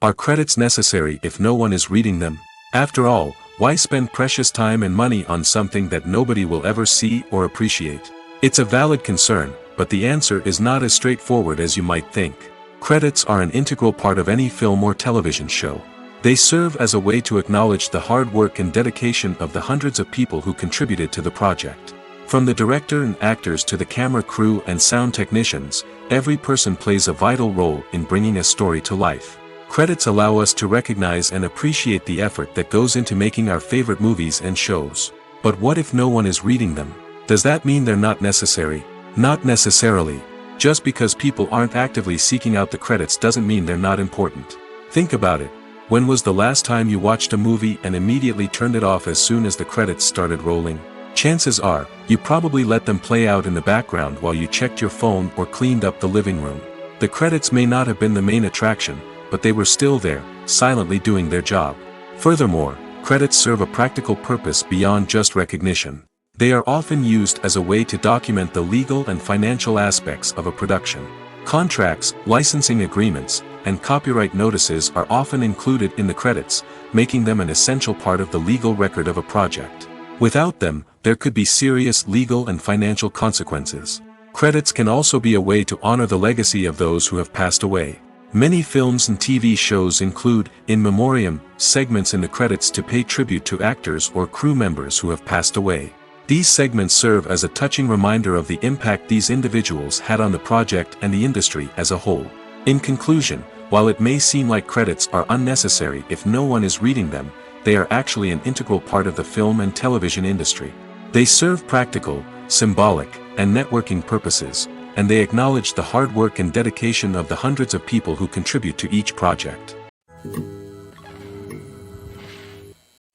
Are credits necessary if no one is reading them? After all, why spend precious time and money on something that nobody will ever see or appreciate? It's a valid concern, but the answer is not as straightforward as you might think. Credits are an integral part of any film or television show. They serve as a way to acknowledge the hard work and dedication of the hundreds of people who contributed to the project. From the director and actors to the camera crew and sound technicians, every person plays a vital role in bringing a story to life. Credits allow us to recognize and appreciate the effort that goes into making our favorite movies and shows. But what if no one is reading them? Does that mean they're not necessary? Not necessarily. Just because people aren't actively seeking out the credits doesn't mean they're not important. Think about it. When was the last time you watched a movie and immediately turned it off as soon as the credits started rolling? Chances are, you probably let them play out in the background while you checked your phone or cleaned up the living room. The credits may not have been the main attraction, but they were still there, silently doing their job. Furthermore, credits serve a practical purpose beyond just recognition. They are often used as a way to document the legal and financial aspects of a production. Contracts, licensing agreements, and copyright notices are often included in the credits, making them an essential part of the legal record of a project. Without them, there could be serious legal and financial consequences. Credits can also be a way to honor the legacy of those who have passed away. Many films and TV shows include, in memoriam, segments in the credits to pay tribute to actors or crew members who have passed away. These segments serve as a touching reminder of the impact these individuals had on the project and the industry as a whole. In conclusion, while it may seem like credits are unnecessary if no one is reading them, they are actually an integral part of the film and television industry. They serve practical, symbolic, and networking purposes, and they acknowledge the hard work and dedication of the hundreds of people who contribute to each project.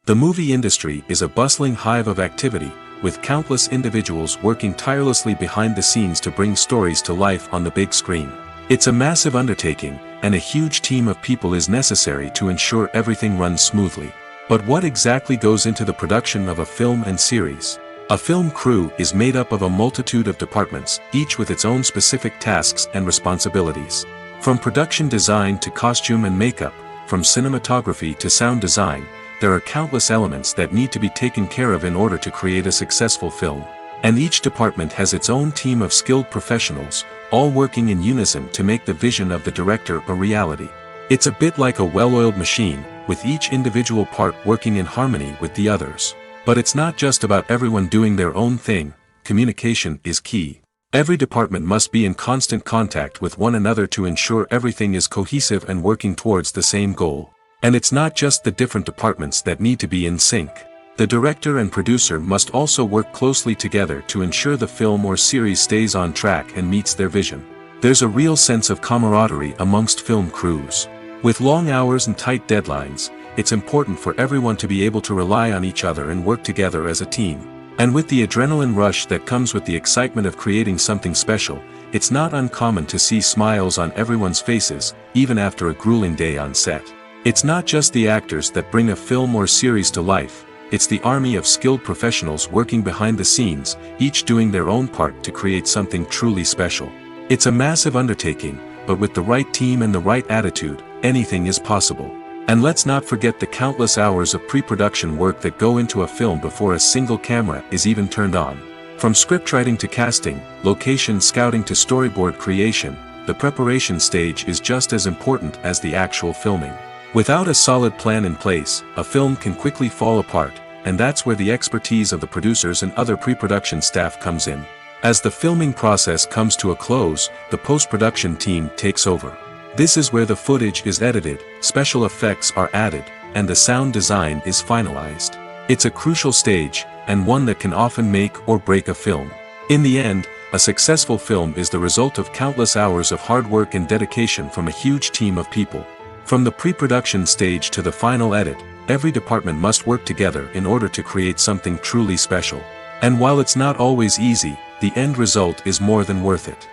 The movie industry is a bustling hive of activity, with countless individuals working tirelessly behind the scenes to bring stories to life on the big screen. It's a massive undertaking, and a huge team of people is necessary to ensure everything runs smoothly. But what exactly goes into the production of a film and series? A film crew is made up of a multitude of departments, each with its own specific tasks and responsibilities. From production design to costume and makeup, from cinematography to sound design, there are countless elements that need to be taken care of in order to create a successful film. And each department has its own team of skilled professionals, all working in unison to make the vision of the director a reality. It's a bit like a well-oiled machine, with each individual part working in harmony with the others. But it's not just about everyone doing their own thing. Communication is key. Every department must be in constant contact with one another to ensure everything is cohesive and working towards the same goal. And it's not just the different departments that need to be in sync. The director and producer must also work closely together to ensure the film or series stays on track and meets their vision. There's a real sense of camaraderie amongst film crews. With long hours and tight deadlines, it's important for everyone to be able to rely on each other and work together as a team. And with the adrenaline rush that comes with the excitement of creating something special, it's not uncommon to see smiles on everyone's faces, even after a grueling day on set. It's not just the actors that bring a film or series to life, it's the army of skilled professionals working behind the scenes, each doing their own part to create something truly special. It's a massive undertaking, but with the right team and the right attitude, anything is possible. And let's not forget the countless hours of pre-production work that go into a film before a single camera is even turned on. From scriptwriting to casting, location scouting to storyboard creation, the preparation stage is just as important as the actual filming. Without a solid plan in place, a film can quickly fall apart, and that's where the expertise of the producers and other pre-production staff comes in. As the filming process comes to a close, the post-production team takes over. This is where the footage is edited, special effects are added, and the sound design is finalized. It's a crucial stage, and one that can often make or break a film. In the end, a successful film is the result of countless hours of hard work and dedication from a huge team of people. From the pre-production stage to the final edit, every department must work together in order to create something truly special. And while it's not always easy, the end result is more than worth it.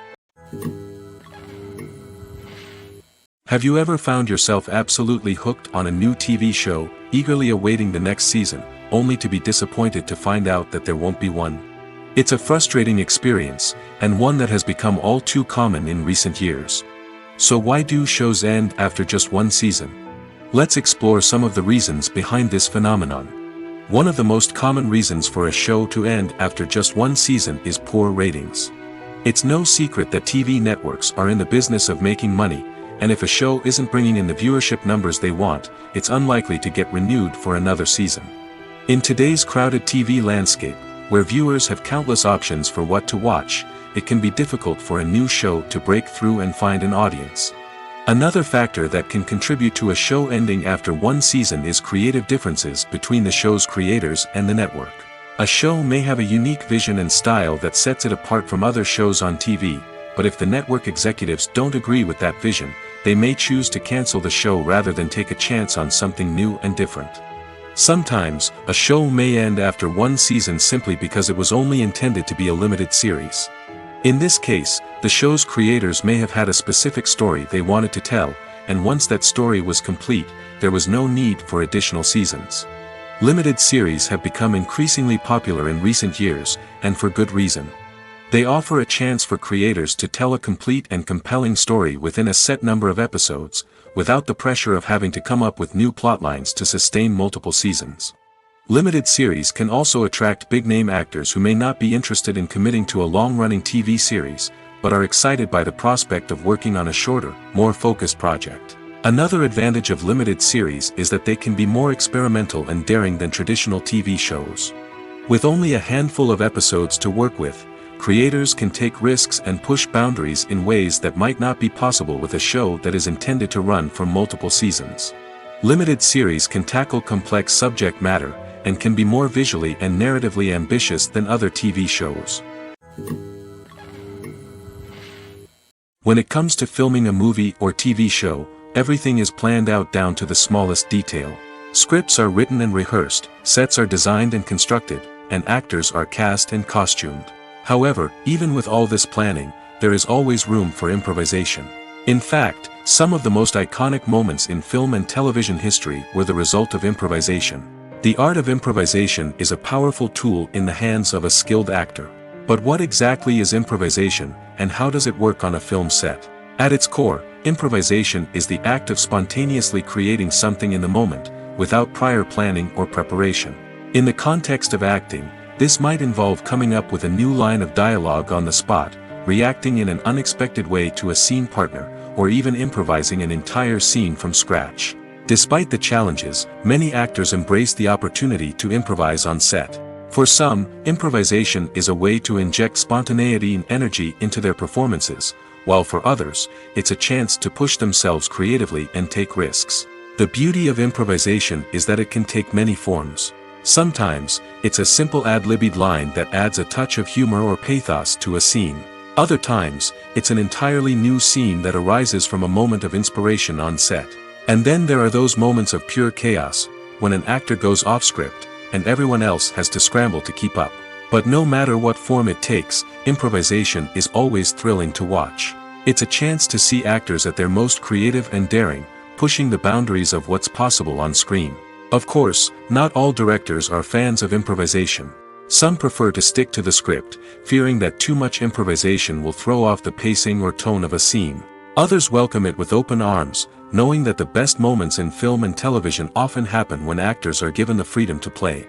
Have you ever found yourself absolutely hooked on a new TV show, eagerly awaiting the next season, only to be disappointed to find out that there won't be one? It's a frustrating experience, and one that has become all too common in recent years. So why do shows end after just one season? Let's explore some of the reasons behind this phenomenon. One of the most common reasons for a show to end after just one season is poor ratings. It's no secret that TV networks are in the business of making money, and if a show isn't bringing in the viewership numbers they want, it's unlikely to get renewed for another season. In today's crowded TV landscape, where viewers have countless options for what to watch, it can be difficult for a new show to break through and find an audience. Another factor that can contribute to a show ending after one season is creative differences between the show's creators and the network. A show may have a unique vision and style that sets it apart from other shows on TV, but if the network executives don't agree with that vision, they may choose to cancel the show rather than take a chance on something new and different. Sometimes, a show may end after one season simply because it was only intended to be a limited series. In this case, the show's creators may have had a specific story they wanted to tell, and once that story was complete, there was no need for additional seasons. Limited series have become increasingly popular in recent years, and for good reason. They offer a chance for creators to tell a complete and compelling story within a set number of episodes, without the pressure of having to come up with new plotlines to sustain multiple seasons. Limited series can also attract big-name actors who may not be interested in committing to a long-running TV series, but are excited by the prospect of working on a shorter, more focused project. Another advantage of limited series is that they can be more experimental and daring than traditional TV shows. With only a handful of episodes to work with, creators can take risks and push boundaries in ways that might not be possible with a show that is intended to run for multiple seasons. Limited series can tackle complex subject matter, and can be more visually and narratively ambitious than other TV shows. When it comes to filming a movie or TV show, everything is planned out down to the smallest detail. Scripts are written and rehearsed, sets are designed and constructed, and actors are cast and costumed. However, even with all this planning, there is always room for improvisation. In fact, some of the most iconic moments in film and television history were the result of improvisation. The art of improvisation is a powerful tool in the hands of a skilled actor. But what exactly is improvisation, and how does it work on a film set? At its core, improvisation is the act of spontaneously creating something in the moment, without prior planning or preparation. In the context of acting, this might involve coming up with a new line of dialogue on the spot, reacting in an unexpected way to a scene partner, or even improvising an entire scene from scratch. Despite the challenges, many actors embrace the opportunity to improvise on set. For some, improvisation is a way to inject spontaneity and energy into their performances, while for others, it's a chance to push themselves creatively and take risks. The beauty of improvisation is that it can take many forms. Sometimes, it's a simple ad-libbed line that adds a touch of humor or pathos to a scene. Other times, it's an entirely new scene that arises from a moment of inspiration on set. And then there are those moments of pure chaos, when an actor goes off script, and everyone else has to scramble to keep up. But no matter what form it takes, improvisation is always thrilling to watch. It's a chance to see actors at their most creative and daring, pushing the boundaries of what's possible on screen. Of course, not all directors are fans of improvisation. Some prefer to stick to the script, fearing that too much improvisation will throw off the pacing or tone of a scene. Others welcome it with open arms, knowing that the best moments in film and television often happen when actors are given the freedom to play.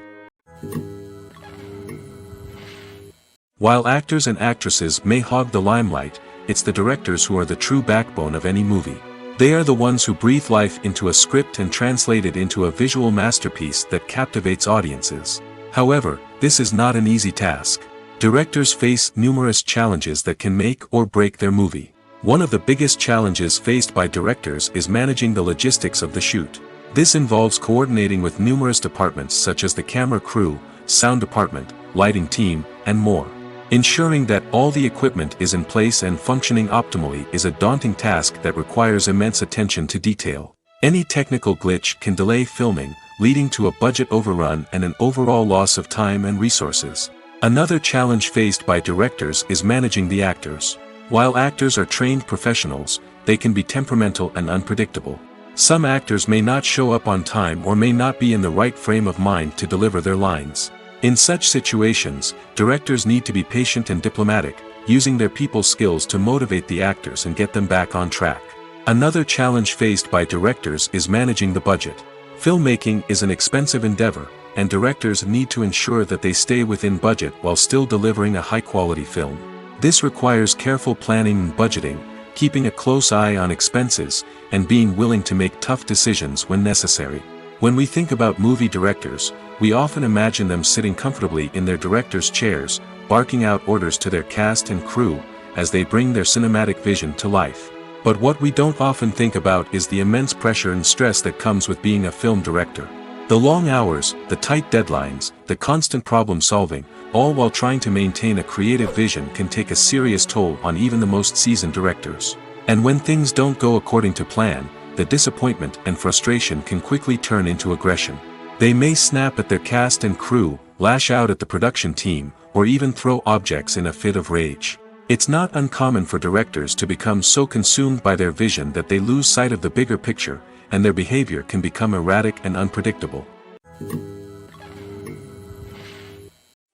While actors and actresses may hog the limelight, it's the directors who are the true backbone of any movie. They are the ones who breathe life into a script and translate it into a visual masterpiece that captivates audiences. However, this is not an easy task. Directors face numerous challenges that can make or break their movie. One of the biggest challenges faced by directors is managing the logistics of the shoot. This involves coordinating with numerous departments such as the camera crew, sound department, lighting team, and more. Ensuring that all the equipment is in place and functioning optimally is a daunting task that requires immense attention to detail. Any technical glitch can delay filming, leading to a budget overrun and an overall loss of time and resources. Another challenge faced by directors is managing the actors. While actors are trained professionals, they can be temperamental and unpredictable. Some actors may not show up on time or may not be in the right frame of mind to deliver their lines. In such situations, directors need to be patient and diplomatic, using their people skills to motivate the actors and get them back on track. Another challenge faced by directors is managing the budget. Filmmaking is an expensive endeavor, and directors need to ensure that they stay within budget while still delivering a high-quality film. This requires careful planning and budgeting, keeping a close eye on expenses, and being willing to make tough decisions when necessary. When we think about movie directors, we often imagine them sitting comfortably in their director's chairs, barking out orders to their cast and crew, as they bring their cinematic vision to life. But what we don't often think about is the immense pressure and stress that comes with being a film director. The long hours, the tight deadlines, the constant problem solving, all while trying to maintain a creative vision can take a serious toll on even the most seasoned directors. And when things don't go according to plan, the disappointment and frustration can quickly turn into aggression. They may snap at their cast and crew, lash out at the production team, or even throw objects in a fit of rage. It's not uncommon for directors to become so consumed by their vision that they lose sight of the bigger picture, and their behavior can become erratic and unpredictable.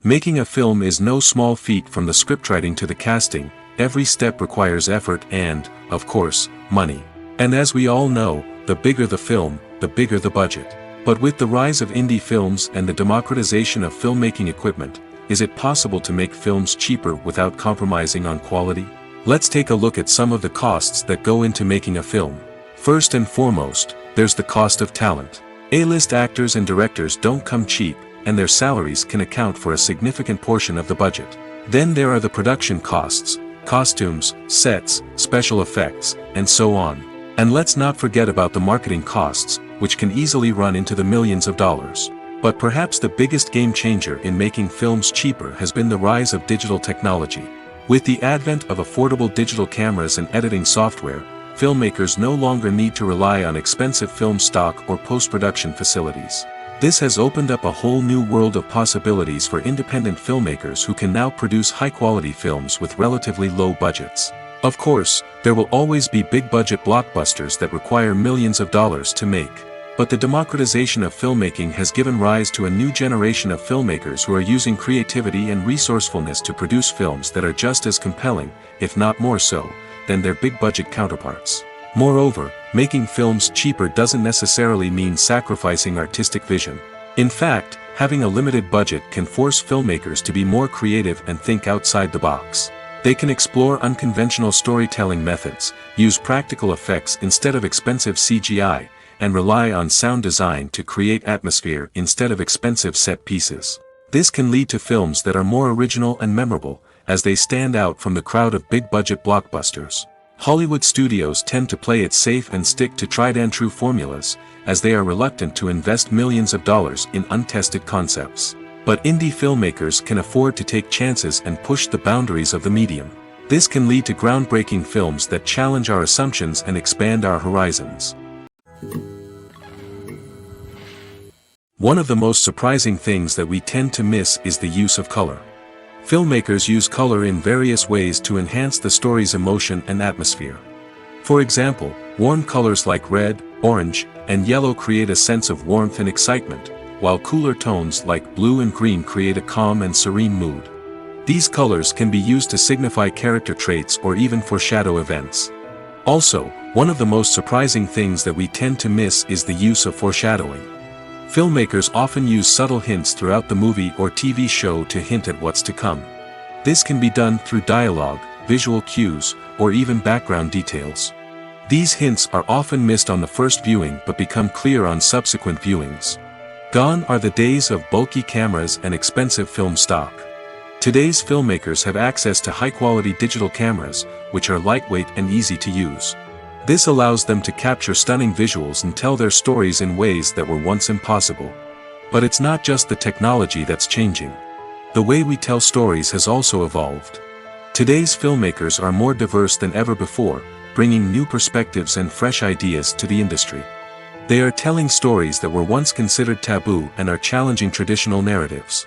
Making a film is no small feat. From the scriptwriting to the casting, every step requires effort and, of course, money. And as we all know, the bigger the film, the bigger the budget. But with the rise of indie films and the democratization of filmmaking equipment, is it possible to make films cheaper without compromising on quality? Let's take a look at some of the costs that go into making a film. First and foremost, there's the cost of talent. A-list actors and directors don't come cheap, and their salaries can account for a significant portion of the budget. Then there are the production costs, costumes, sets, special effects, and so on. And let's not forget about the marketing costs, which can easily run into the millions of dollars. But perhaps the biggest game changer in making films cheaper has been the rise of digital technology. With the advent of affordable digital cameras and editing software, filmmakers no longer need to rely on expensive film stock or post-production facilities. This has opened up a whole new world of possibilities for independent filmmakers who can now produce high-quality films with relatively low budgets. Of course, there will always be big-budget blockbusters that require millions of dollars to make. But the democratization of filmmaking has given rise to a new generation of filmmakers who are using creativity and resourcefulness to produce films that are just as compelling, if not more so, than their big-budget counterparts. Moreover, making films cheaper doesn't necessarily mean sacrificing artistic vision. In fact, having a limited budget can force filmmakers to be more creative and think outside the box. They can explore unconventional storytelling methods, use practical effects instead of expensive CGI, and rely on sound design to create atmosphere instead of expensive set pieces. This can lead to films that are more original and memorable, as they stand out from the crowd of big-budget blockbusters. Hollywood studios tend to play it safe and stick to tried-and-true formulas, as they are reluctant to invest millions of dollars in untested concepts. But indie filmmakers can afford to take chances and push the boundaries of the medium. This can lead to groundbreaking films that challenge our assumptions and expand our horizons. One of the most surprising things that we tend to miss is the use of color. Filmmakers use color in various ways to enhance the story's emotion and atmosphere. For example, warm colors like red, orange, and yellow create a sense of warmth and excitement, while cooler tones like blue and green create a calm and serene mood. These colors can be used to signify character traits or even foreshadow events. Also, one of the most surprising things that we tend to miss is the use of foreshadowing. Filmmakers often use subtle hints throughout the movie or TV show to hint at what's to come. This can be done through dialogue, visual cues, or even background details. These hints are often missed on the first viewing but become clear on subsequent viewings. Gone are the days of bulky cameras and expensive film stock. Today's filmmakers have access to high-quality digital cameras, which are lightweight and easy to use. This allows them to capture stunning visuals and tell their stories in ways that were once impossible. But it's not just the technology that's changing. The way we tell stories has also evolved. Today's filmmakers are more diverse than ever before, bringing new perspectives and fresh ideas to the industry. They are telling stories that were once considered taboo and are challenging traditional narratives.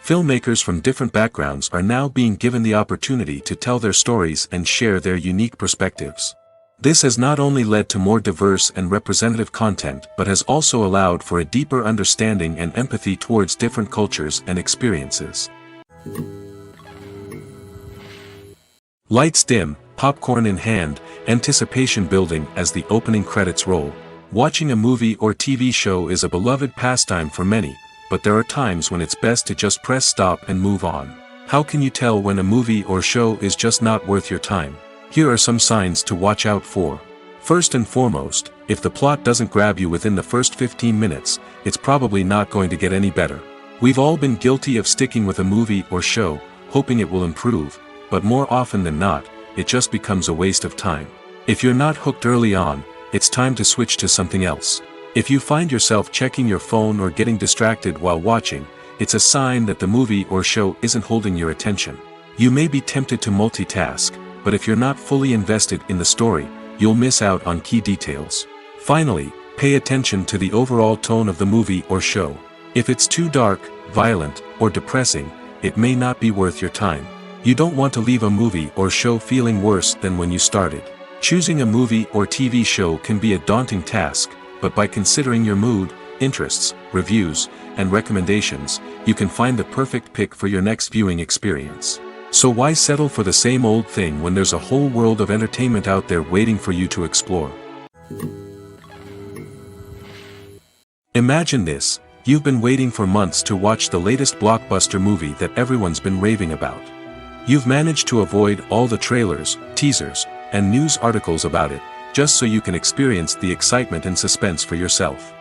Filmmakers from different backgrounds are now being given the opportunity to tell their stories and share their unique perspectives. This has not only led to more diverse and representative content but has also allowed for a deeper understanding and empathy towards different cultures and experiences. Lights dim, popcorn in hand, anticipation building as the opening credits roll. Watching a movie or TV show is a beloved pastime for many, but there are times when it's best to just press stop and move on. How can you tell when a movie or show is just not worth your time? Here are some signs to watch out for. First and foremost, if the plot doesn't grab you within the first 15 minutes, it's probably not going to get any better. We've all been guilty of sticking with a movie or show, hoping it will improve, but more often than not, it just becomes a waste of time. If you're not hooked early on, it's time to switch to something else. If you find yourself checking your phone or getting distracted while watching, it's a sign that the movie or show isn't holding your attention. You may be tempted to multitask, but if you're not fully invested in the story, you'll miss out on key details. Finally, Pay attention to the overall tone of the movie or show. If it's too dark, violent, or depressing, it may not be worth your time. You don't want to leave a movie or show feeling worse than when you started. Choosing a movie or TV show can be a daunting task, but by considering your mood, interests, reviews, and recommendations, you can find the perfect pick for your next viewing experience. So why settle for the same old thing when there's a whole world of entertainment out there waiting for you to explore? Imagine this: you've been waiting for months to watch the latest blockbuster movie that everyone's been raving about. You've managed to avoid all the trailers, teasers, and news articles about it, just so you can experience the excitement and suspense for yourself.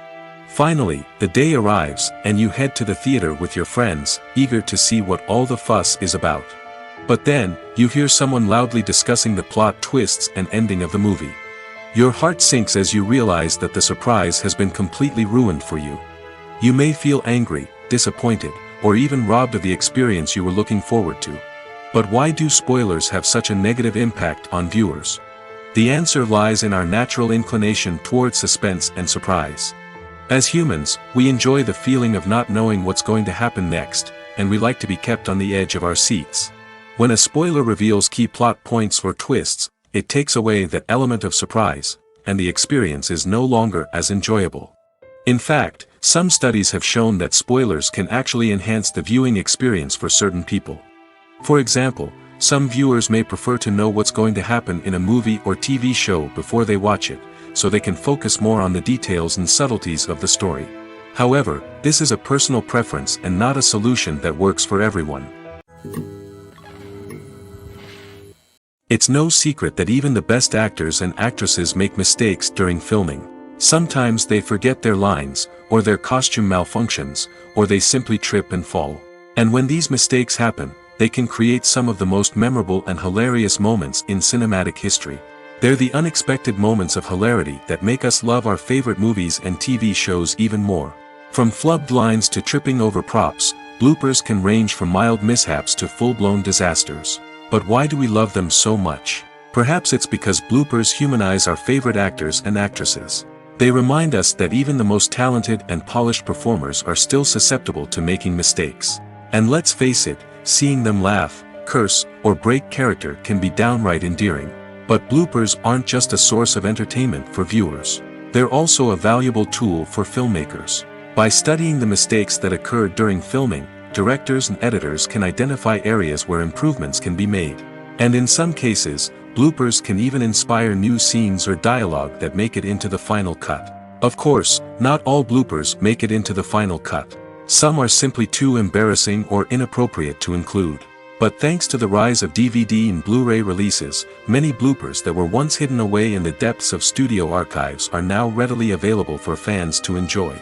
Finally, the day arrives, and you head to the theater with your friends, eager to see what all the fuss is about. But then, you hear someone loudly discussing the plot twists and ending of the movie. Your heart sinks as you realize that the surprise has been completely ruined for you. You may feel angry, disappointed, or even robbed of the experience you were looking forward to. But why do spoilers have such a negative impact on viewers? The answer lies in our natural inclination toward suspense and surprise. As humans, we enjoy the feeling of not knowing what's going to happen next, and we like to be kept on the edge of our seats. When a spoiler reveals key plot points or twists, it takes away that element of surprise, and the experience is no longer as enjoyable. In fact, some studies have shown that spoilers can actually enhance the viewing experience for certain people. For example, some viewers may prefer to know what's going to happen in a movie or TV show before they watch it, so they can focus more on the details and subtleties of the story. However, this is a personal preference and not a solution that works for everyone. It's no secret that even the best actors and actresses make mistakes during filming. Sometimes they forget their lines, or their costume malfunctions, or they simply trip and fall. And when these mistakes happen, they can create some of the most memorable and hilarious moments in cinematic history. They're the unexpected moments of hilarity that make us love our favorite movies and TV shows even more. From flubbed lines to tripping over props, bloopers can range from mild mishaps to full-blown disasters. But why do we love them so much? Perhaps it's because bloopers humanize our favorite actors and actresses. They remind us that even the most talented and polished performers are still susceptible to making mistakes. And let's face it, seeing them laugh, curse, or break character can be downright endearing. But bloopers aren't just a source of entertainment for viewers. They're also a valuable tool for filmmakers. By studying the mistakes that occurred during filming, directors and editors can identify areas where improvements can be made. And in some cases, bloopers can even inspire new scenes or dialogue that make it into the final cut. Of course, not all bloopers make it into the final cut. Some are simply too embarrassing or inappropriate to include. But thanks to the rise of DVD and Blu-ray releases, many bloopers that were once hidden away in the depths of studio archives are now readily available for fans to enjoy.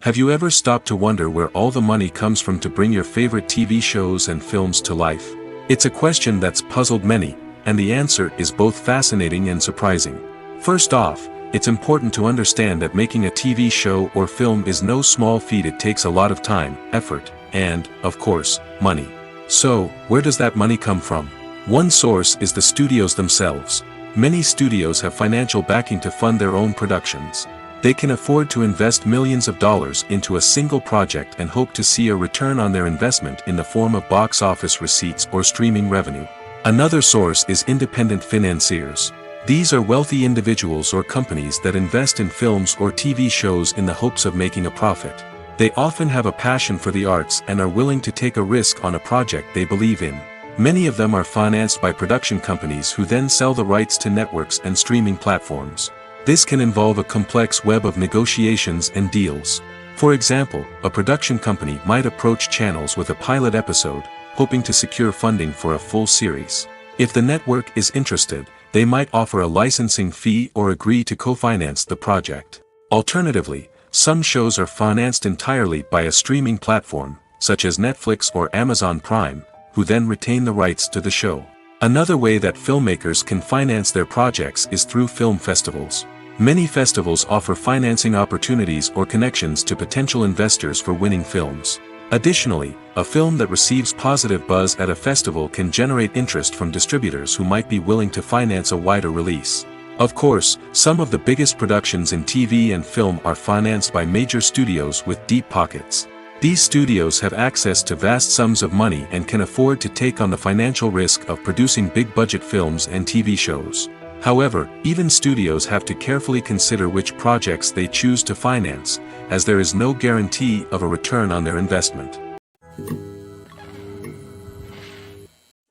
Have you ever stopped to wonder where all the money comes from to bring your favorite TV shows and films to life? It's a question that's puzzled many, and the answer is both fascinating and surprising. First off, it's important to understand that making a TV show or film is no small feat. It takes a lot of time, effort, and, of course, money. So, where does that money come from? One source is the studios themselves. Many studios have financial backing to fund their own productions. They can afford to invest millions of dollars into a single project and hope to see a return on their investment in the form of box office receipts or streaming revenue. Another source is independent financiers. These are wealthy individuals or companies that invest in films or TV shows in the hopes of making a profit. They often have a passion for the arts and are willing to take a risk on a project they believe in. Many of them are financed by production companies who then sell the rights to networks and streaming platforms. This can involve a complex web of negotiations and deals. For example, a production company might approach channels with a pilot episode, hoping to secure funding for a full series. If the network is interested, they might offer a licensing fee or agree to co-finance the project. Alternatively, some shows are financed entirely by a streaming platform, such as Netflix or Amazon Prime, who then retain the rights to the show. Another way that filmmakers can finance their projects is through film festivals. Many festivals offer financing opportunities or connections to potential investors for winning films. Additionally, a film that receives positive buzz at a festival can generate interest from distributors who might be willing to finance a wider release. Of course, some of the biggest productions in TV and film are financed by major studios with deep pockets. These studios have access to vast sums of money and can afford to take on the financial risk of producing big-budget films and TV shows. However, even studios have to carefully consider which projects they choose to finance, as there is no guarantee of a return on their investment.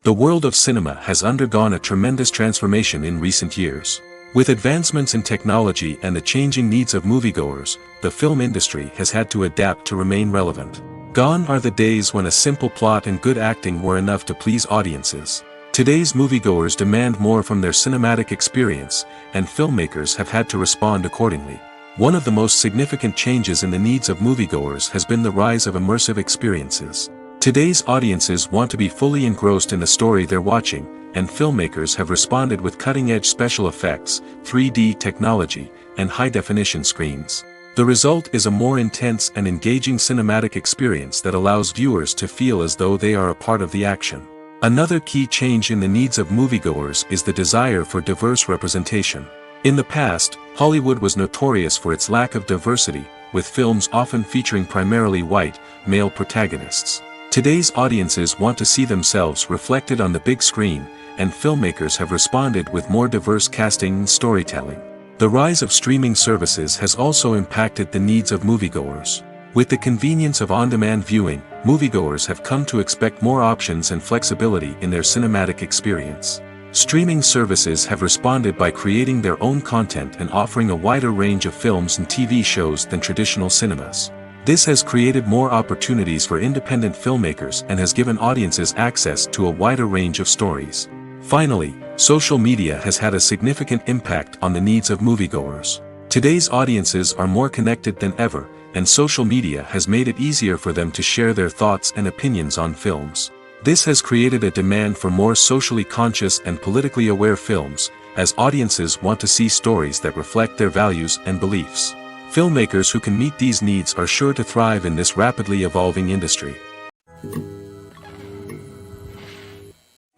The world of cinema has undergone a tremendous transformation in recent years. With advancements in technology and the changing needs of moviegoers, the film industry has had to adapt to remain relevant. Gone are the days when a simple plot and good acting were enough to please audiences. Today's moviegoers demand more from their cinematic experience, and filmmakers have had to respond accordingly. One of the most significant changes in the needs of moviegoers has been the rise of immersive experiences. Today's audiences want to be fully engrossed in the story they're watching, and filmmakers have responded with cutting-edge special effects, 3D technology, and high-definition screens. The result is a more intense and engaging cinematic experience that allows viewers to feel as though they are a part of the action. Another key change in the needs of moviegoers is the desire for diverse representation. In the past, Hollywood was notorious for its lack of diversity, with films often featuring primarily white, male protagonists. Today's audiences want to see themselves reflected on the big screen, and filmmakers have responded with more diverse casting and storytelling. The rise of streaming services has also impacted the needs of moviegoers. With the convenience of on-demand viewing, moviegoers have come to expect more options and flexibility in their cinematic experience. Streaming services have responded by creating their own content and offering a wider range of films and TV shows than traditional cinemas. This has created more opportunities for independent filmmakers and has given audiences access to a wider range of stories. Finally, social media has had a significant impact on the needs of moviegoers. Today's audiences are more connected than ever, and social media has made it easier for them to share their thoughts and opinions on films. This has created a demand for more socially conscious and politically aware films, as audiences want to see stories that reflect their values and beliefs. Filmmakers who can meet these needs are sure to thrive in this rapidly evolving industry.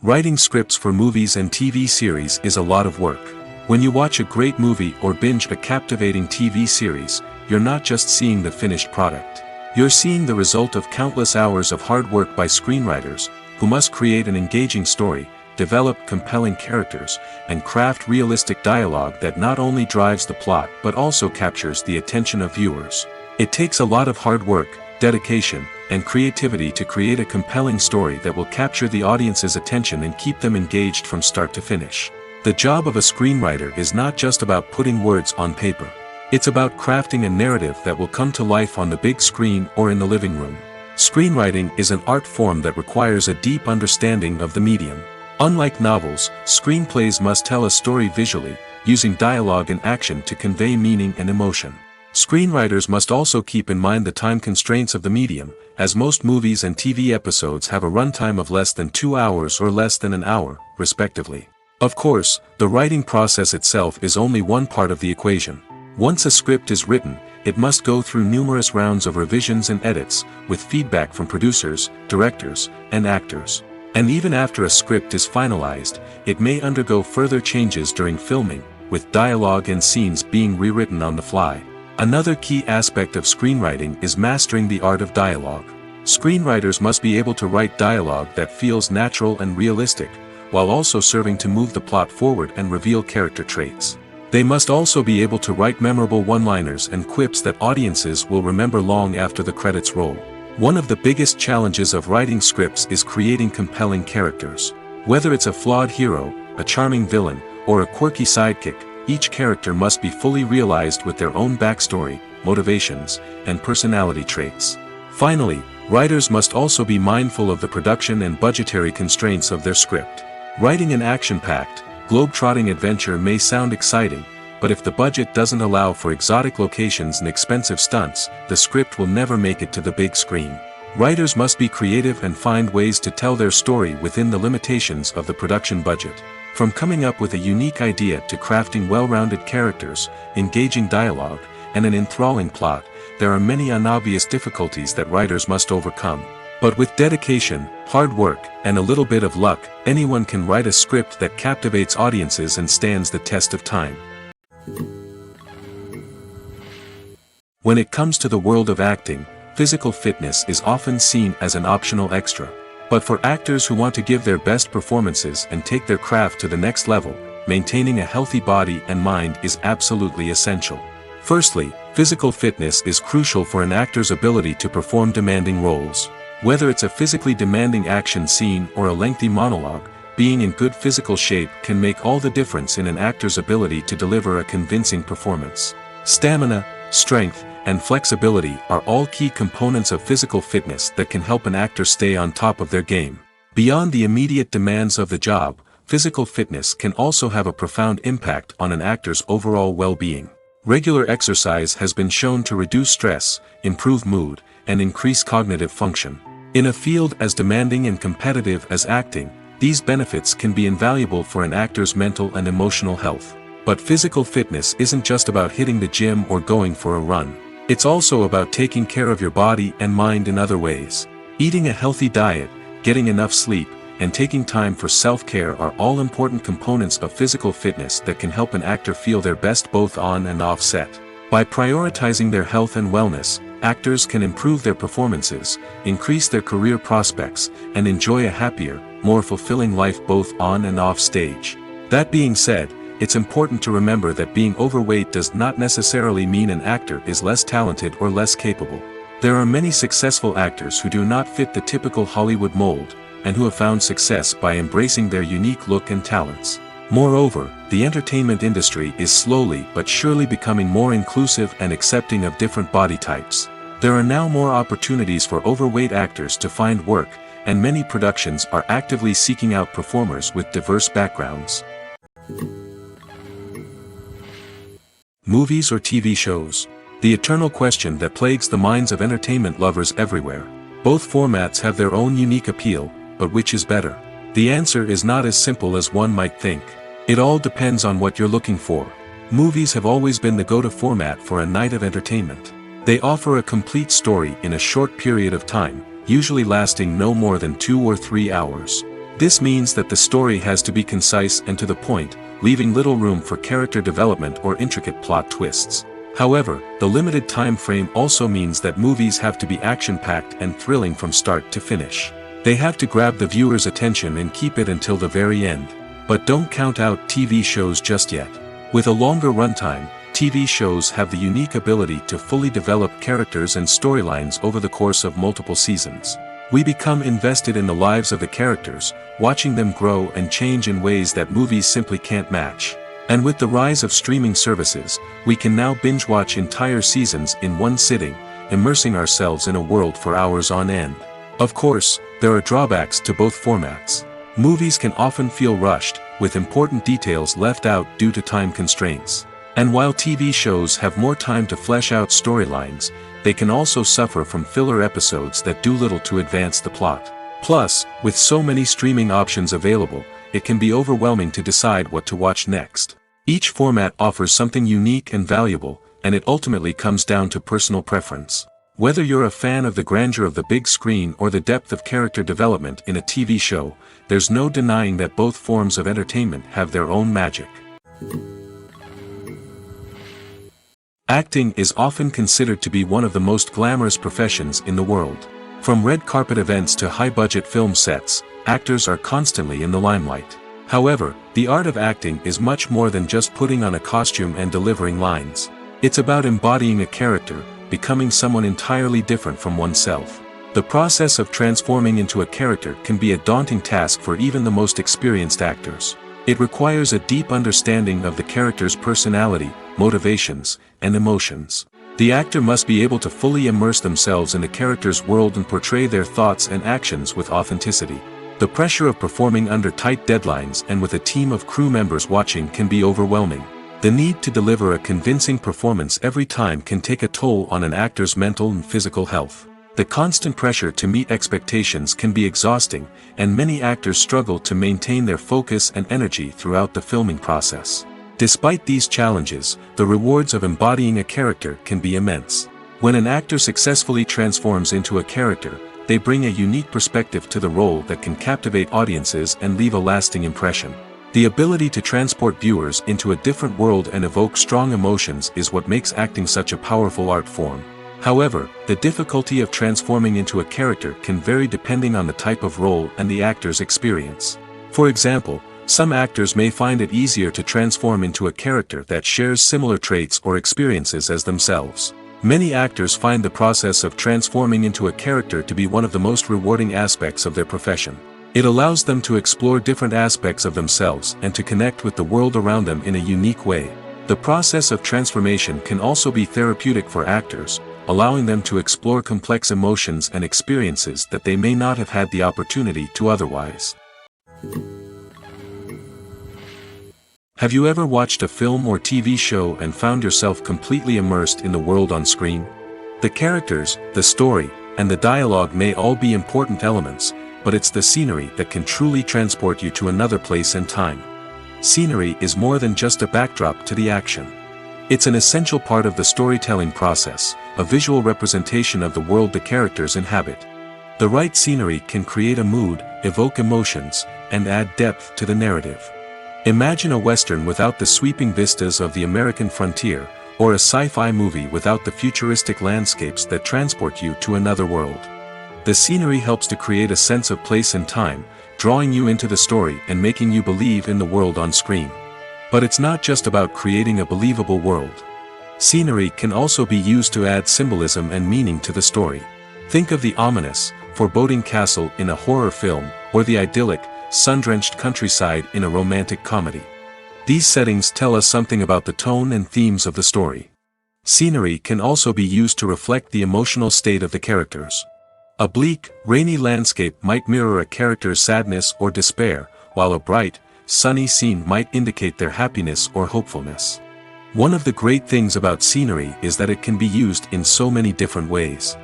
Writing scripts for movies and TV series is a lot of work. When you watch a great movie or binge a captivating TV series, you're not just seeing the finished product. You're seeing the result of countless hours of hard work by screenwriters, who must create an engaging story, develop compelling characters, and craft realistic dialogue that not only drives the plot but also captures the attention of viewers. It takes a lot of hard work, dedication, and creativity to create a compelling story that will capture the audience's attention and keep them engaged from start to finish. The job of a screenwriter is not just about putting words on paper. It's about crafting a narrative that will come to life on the big screen or in the living room. Screenwriting is an art form that requires a deep understanding of the medium. Unlike novels, screenplays must tell a story visually, using dialogue and action to convey meaning and emotion. Screenwriters must also keep in mind the time constraints of the medium, as most movies and TV episodes have a runtime of less than 2 hours or less than an hour, respectively. Of course, the writing process itself is only one part of the equation. Once a script is written, it must go through numerous rounds of revisions and edits, with feedback from producers, directors, and actors. And even after a script is finalized, it may undergo further changes during filming, with dialogue and scenes being rewritten on the fly. Another key aspect of screenwriting is mastering the art of dialogue. Screenwriters must be able to write dialogue that feels natural and realistic, while also serving to move the plot forward and reveal character traits. They must also be able to write memorable one-liners and quips that audiences will remember long after the credits roll. One of the biggest challenges of writing scripts is creating compelling characters. Whether it's a flawed hero, a charming villain, or a quirky sidekick, each character must be fully realized with their own backstory, motivations, and personality traits. Finally, writers must also be mindful of the production and budgetary constraints of their script. Writing an action-packed, globe-trotting adventure may sound exciting, but if the budget doesn't allow for exotic locations and expensive stunts, the script will never make it to the big screen. Writers must be creative and find ways to tell their story within the limitations of the production budget. From coming up with a unique idea to crafting well-rounded characters, engaging dialogue, and an enthralling plot, there are many unobvious difficulties that writers must overcome. But with dedication, hard work, and a little bit of luck, anyone can write a script that captivates audiences and stands the test of time. When it comes to the world of acting, physical fitness is often seen as an optional extra. But for actors who want to give their best performances and take their craft to the next level, maintaining a healthy body and mind is absolutely essential. Firstly, physical fitness is crucial for an actor's ability to perform demanding roles. Whether it's a physically demanding action scene or a lengthy monologue, being in good physical shape can make all the difference in an actor's ability to deliver a convincing performance. Stamina, strength, and flexibility are all key components of physical fitness that can help an actor stay on top of their game. Beyond the immediate demands of the job, physical fitness can also have a profound impact on an actor's overall well-being. Regular exercise has been shown to reduce stress, improve mood, and increase cognitive function. In a field as demanding and competitive as acting, these benefits can be invaluable for an actor's mental and emotional health. But physical fitness isn't just about hitting the gym or going for a run. It's also about taking care of your body and mind in other ways. Eating a healthy diet, getting enough sleep, and taking time for self-care are all important components of physical fitness that can help an actor feel their best both on and off set. By prioritizing their health and wellness, actors can improve their performances, increase their career prospects, and enjoy a happier, more fulfilling life both on and off stage. That being said, it's important to remember that being overweight does not necessarily mean an actor is less talented or less capable. There are many successful actors who do not fit the typical Hollywood mold, and who have found success by embracing their unique look and talents. Moreover, the entertainment industry is slowly but surely becoming more inclusive and accepting of different body types. There are now more opportunities for overweight actors to find work, and many productions are actively seeking out performers with diverse backgrounds. Movies or TV shows? The eternal question that plagues the minds of entertainment lovers everywhere. Both formats have their own unique appeal, but which is better? The answer is not as simple as one might think. It all depends on what you're looking for. Movies have always been the go-to format for a night of entertainment. They offer a complete story in a short period of time, usually lasting no more than 2 or 3 hours. This means that the story has to be concise and to the point, leaving little room for character development or intricate plot twists. However, the limited time frame also means that movies have to be action-packed and thrilling from start to finish. They have to grab the viewer's attention and keep it until the very end. But don't count out TV shows just yet. With a longer runtime, TV shows have the unique ability to fully develop characters and storylines over the course of multiple seasons. We become invested in the lives of the characters, watching them grow and change in ways that movies simply can't match. And with the rise of streaming services, we can now binge-watch entire seasons in one sitting, immersing ourselves in a world for hours on end. Of course, there are drawbacks to both formats. Movies can often feel rushed, with important details left out due to time constraints. And while TV shows have more time to flesh out storylines, they can also suffer from filler episodes that do little to advance the plot. Plus, with so many streaming options available, it can be overwhelming to decide what to watch next. Each format offers something unique and valuable, and it ultimately comes down to personal preference. Whether you're a fan of the grandeur of the big screen or the depth of character development in a TV show, there's no denying that both forms of entertainment have their own magic. Acting is often considered to be one of the most glamorous professions in the world. From red carpet events to high-budget film sets, actors are constantly in the limelight. However, the art of acting is much more than just putting on a costume and delivering lines. It's about embodying a character, becoming someone entirely different from oneself. The process of transforming into a character can be a daunting task for even the most experienced actors. It requires a deep understanding of the character's personality, motivations, and emotions. The actor must be able to fully immerse themselves in the character's world and portray their thoughts and actions with authenticity. The pressure of performing under tight deadlines and with a team of crew members watching can be overwhelming. The need to deliver a convincing performance every time can take a toll on an actor's mental and physical health. The constant pressure to meet expectations can be exhausting, and many actors struggle to maintain their focus and energy throughout the filming process. Despite these challenges, the rewards of embodying a character can be immense. When an actor successfully transforms into a character, they bring a unique perspective to the role that can captivate audiences and leave a lasting impression. The ability to transport viewers into a different world and evoke strong emotions is what makes acting such a powerful art form. However, the difficulty of transforming into a character can vary depending on the type of role and the actor's experience. For example, some actors may find it easier to transform into a character that shares similar traits or experiences as themselves. Many actors find the process of transforming into a character to be one of the most rewarding aspects of their profession. It allows them to explore different aspects of themselves and to connect with the world around them in a unique way. The process of transformation can also be therapeutic for actors, allowing them to explore complex emotions and experiences that they may not have had the opportunity to otherwise. Have you ever watched a film or TV show and found yourself completely immersed in the world on screen? The characters, the story, and the dialogue may all be important elements, but it's the scenery that can truly transport you to another place and time. Scenery is more than just a backdrop to the action. It's an essential part of the storytelling process, a visual representation of the world the characters inhabit. The right scenery can create a mood, evoke emotions, and add depth to the narrative. Imagine a Western without the sweeping vistas of the American frontier, or a sci-fi movie without the futuristic landscapes that transport you to another world. The scenery helps to create a sense of place and time, drawing you into the story and making you believe in the world on screen. But it's not just about creating a believable world. Scenery can also be used to add symbolism and meaning to the story. Think of the ominous, foreboding castle in a horror film, or the idyllic, sun-drenched countryside in a romantic comedy. These settings tell us something about the tone and themes of the story. Scenery can also be used to reflect the emotional state of the characters. A bleak, rainy landscape might mirror a character's sadness or despair, while a bright, sunny scene might indicate their happiness or hopefulness. One of the great things about scenery is that it can be used in so many different ways.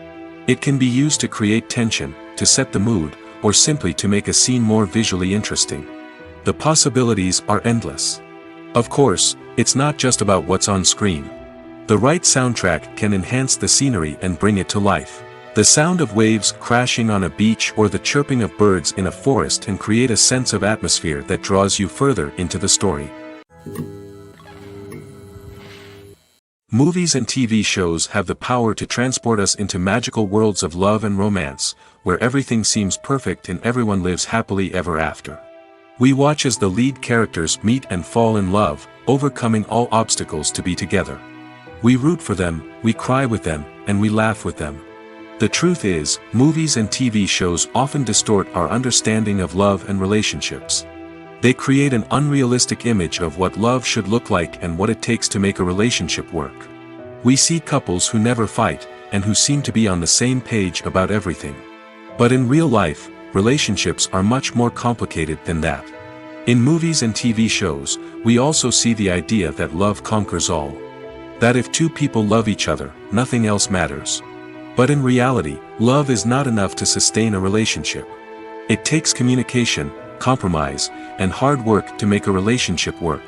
It can be used to create tension, to set the mood, or simply to make a scene more visually interesting. The possibilities are endless. Of course, it's not just about what's on screen. The right soundtrack can enhance the scenery and bring it to life. The sound of waves crashing on a beach or the chirping of birds in a forest can create a sense of atmosphere that draws you further into the story. Movies and TV shows have the power to transport us into magical worlds of love and romance, where everything seems perfect and everyone lives happily ever after. We watch as the lead characters meet and fall in love, overcoming all obstacles to be together. We root for them, we cry with them, and we laugh with them. The truth is, movies and TV shows often distort our understanding of love and relationships. They create an unrealistic image of what love should look like and what it takes to make a relationship work. We see couples who never fight, and who seem to be on the same page about everything. But in real life, relationships are much more complicated than that. In movies and TV shows, we also see the idea that love conquers all. That if two people love each other, nothing else matters. But in reality, love is not enough to sustain a relationship. It takes communication, compromise, and hard work to make a relationship work.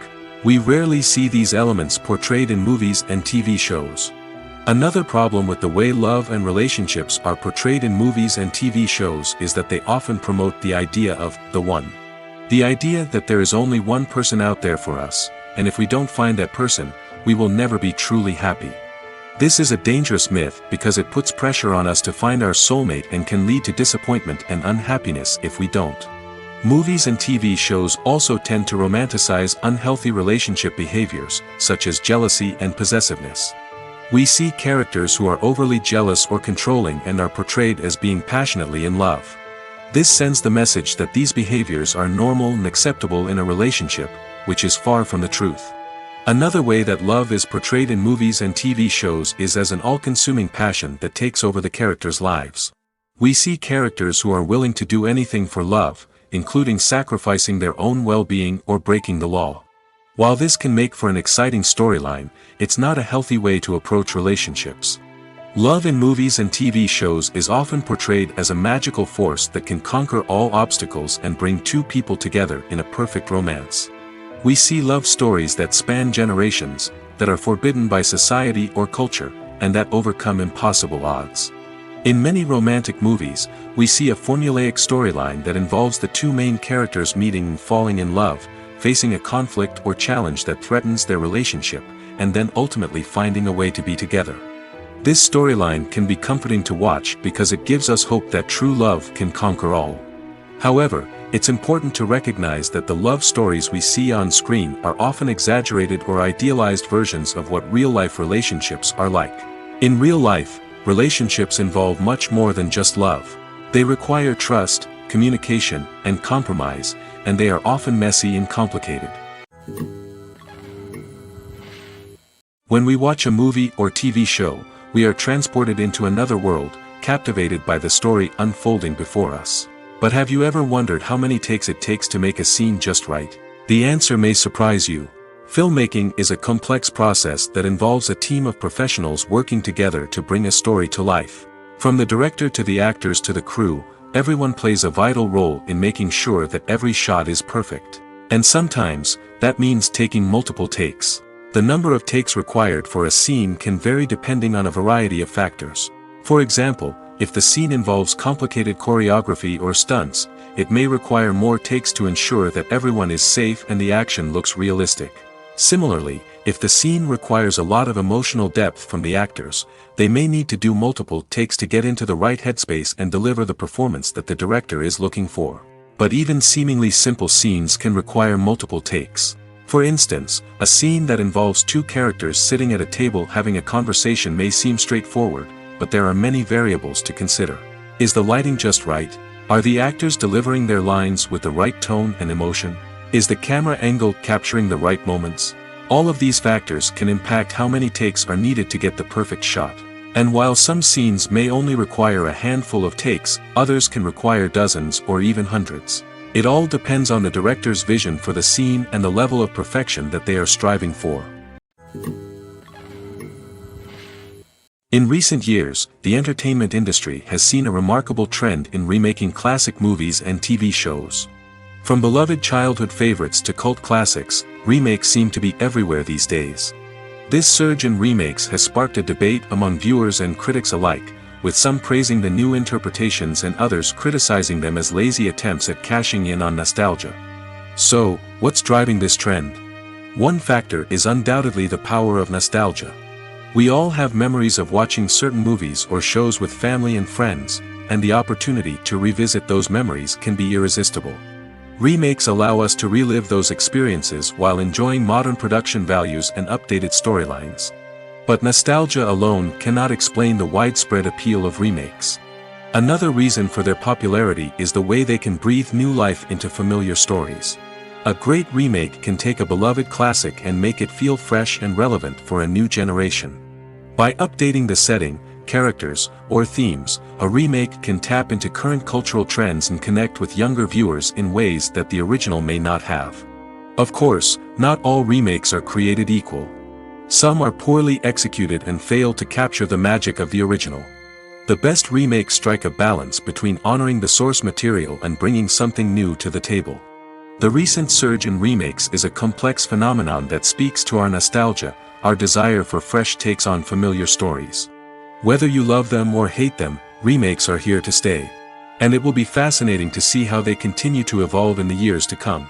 We rarely see these elements portrayed in movies and TV shows. Another problem with the way love and relationships are portrayed in movies and TV shows is that they often promote the idea of the one. The idea that there is only one person out there for us, and if we don't find that person, we will never be truly happy. This is a dangerous myth because it puts pressure on us to find our soulmate and can lead to disappointment and unhappiness if we don't. Movies and TV shows also tend to romanticize unhealthy relationship behaviors, such as jealousy and possessiveness. We see characters who are overly jealous or controlling and are portrayed as being passionately in love. This sends the message that these behaviors are normal and acceptable in a relationship, which is far from the truth. Another way that love is portrayed in movies and TV shows is as an all-consuming passion that takes over the characters' lives. We see characters who are willing to do anything for love, including sacrificing their own well-being or breaking the law. While this can make for an exciting storyline, it's not a healthy way to approach relationships. Love in movies and TV shows is often portrayed as a magical force that can conquer all obstacles and bring two people together in a perfect romance. We see love stories that span generations, that are forbidden by society or culture, and that overcome impossible odds. In many romantic movies, we see a formulaic storyline that involves the two main characters meeting and falling in love, facing a conflict or challenge that threatens their relationship, and then ultimately finding a way to be together. This storyline can be comforting to watch because it gives us hope that true love can conquer all. However, it's important to recognize that the love stories we see on screen are often exaggerated or idealized versions of what real-life relationships are like. In real life, relationships involve much more than just love. They require trust, communication, and compromise, and they are often messy and complicated. When we watch a movie or TV show, we are transported into another world, captivated by the story unfolding before us. But have you ever wondered how many takes it takes to make a scene just right? The answer may surprise you. Filmmaking is a complex process that involves a team of professionals working together to bring a story to life. From the director to the actors to the crew, everyone plays a vital role in making sure that every shot is perfect. And sometimes, that means taking multiple takes. The number of takes required for a scene can vary depending on a variety of factors. For example, if the scene involves complicated choreography or stunts, it may require more takes to ensure that everyone is safe and the action looks realistic. Similarly, if the scene requires a lot of emotional depth from the actors, they may need to do multiple takes to get into the right headspace and deliver the performance that the director is looking for. But even seemingly simple scenes can require multiple takes. For instance, a scene that involves two characters sitting at a table having a conversation may seem straightforward, but there are many variables to consider. Is the lighting just right? Are the actors delivering their lines with the right tone and emotion? Is the camera angle capturing the right moments? All of these factors can impact how many takes are needed to get the perfect shot. And while some scenes may only require a handful of takes, others can require dozens or even hundreds. It all depends on the director's vision for the scene and the level of perfection that they are striving for. In recent years, the entertainment industry has seen a remarkable trend in remaking classic movies and TV shows. From beloved childhood favorites to cult classics, remakes seem to be everywhere these days. This surge in remakes has sparked a debate among viewers and critics alike, with some praising the new interpretations and others criticizing them as lazy attempts at cashing in on nostalgia. So, what's driving this trend? One factor is undoubtedly the power of nostalgia. We all have memories of watching certain movies or shows with family and friends, and the opportunity to revisit those memories can be irresistible. Remakes allow us to relive those experiences while enjoying modern production values and updated storylines. But nostalgia alone cannot explain the widespread appeal of remakes. Another reason for their popularity is the way they can breathe new life into familiar stories. A great remake can take a beloved classic and make it feel fresh and relevant for a new generation. By updating the setting, characters, or themes, a remake can tap into current cultural trends and connect with younger viewers in ways that the original may not have. Of course, not all remakes are created equal. Some are poorly executed and fail to capture the magic of the original. The best remakes strike a balance between honoring the source material and bringing something new to the table. The recent surge in remakes is a complex phenomenon that speaks to our nostalgia, our desire for fresh takes on familiar stories. Whether you love them or hate them, remakes are here to stay. And it will be fascinating to see how they continue to evolve in the years to come.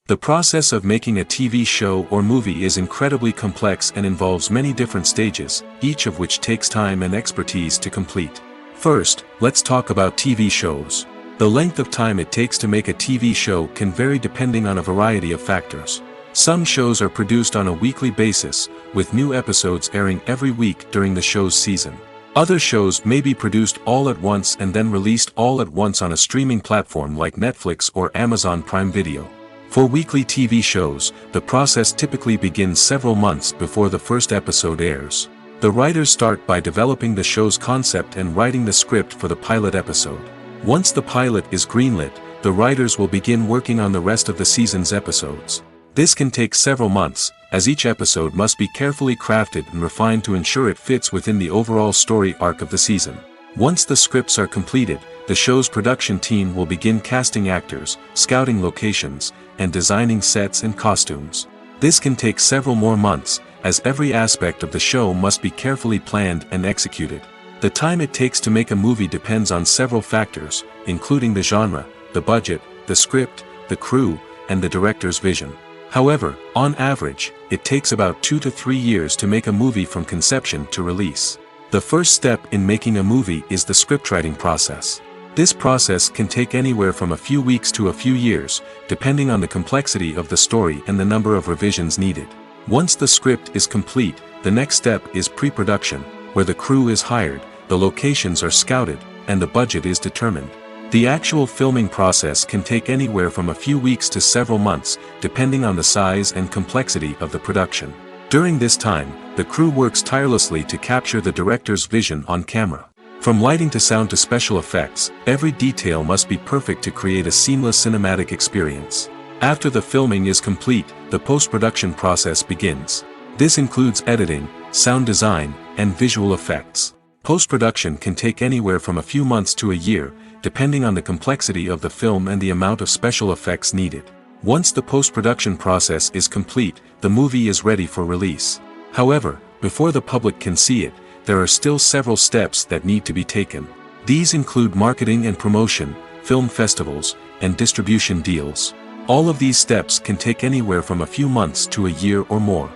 The process of making a TV show or movie is incredibly complex and involves many different stages, each of which takes time and expertise to complete. First, let's talk about TV shows. The length of time it takes to make a TV show can vary depending on a variety of factors. Some shows are produced on a weekly basis, with new episodes airing every week during the show's season. Other shows may be produced all at once and then released all at once on a streaming platform like Netflix or Amazon Prime Video. For weekly TV shows, the process typically begins several months before the first episode airs. The writers start by developing the show's concept and writing the script for the pilot episode. Once the pilot is greenlit, the writers will begin working on the rest of the season's episodes. This can take several months, as each episode must be carefully crafted and refined to ensure it fits within the overall story arc of the season. Once the scripts are completed, the show's production team will begin casting actors, scouting locations, and designing sets and costumes. This can take several more months, as every aspect of the show must be carefully planned and executed. The time it takes to make a movie depends on several factors, including the genre, the budget, the script, the crew, and the director's vision. However, on average, it takes about 2 to 3 years to make a movie from conception to release. The first step in making a movie is the scriptwriting process. This process can take anywhere from a few weeks to a few years, depending on the complexity of the story and the number of revisions needed. Once the script is complete, the next step is pre-production, where the crew is hired, the locations are scouted, and the budget is determined. The actual filming process can take anywhere from a few weeks to several months, depending on the size and complexity of the production. During this time, the crew works tirelessly to capture the director's vision on camera. From lighting to sound to special effects, every detail must be perfect to create a seamless cinematic experience. After the filming is complete, the post-production process begins. This includes editing, sound design, and visual effects. Post-production can take anywhere from a few months to a year, depending on the complexity of the film and the amount of special effects needed. Once the post-production process is complete, the movie is ready for release. However, before the public can see it, there are still several steps that need to be taken. These include marketing and promotion, film festivals, and distribution deals. All of these steps can take anywhere from a few months to a year or more.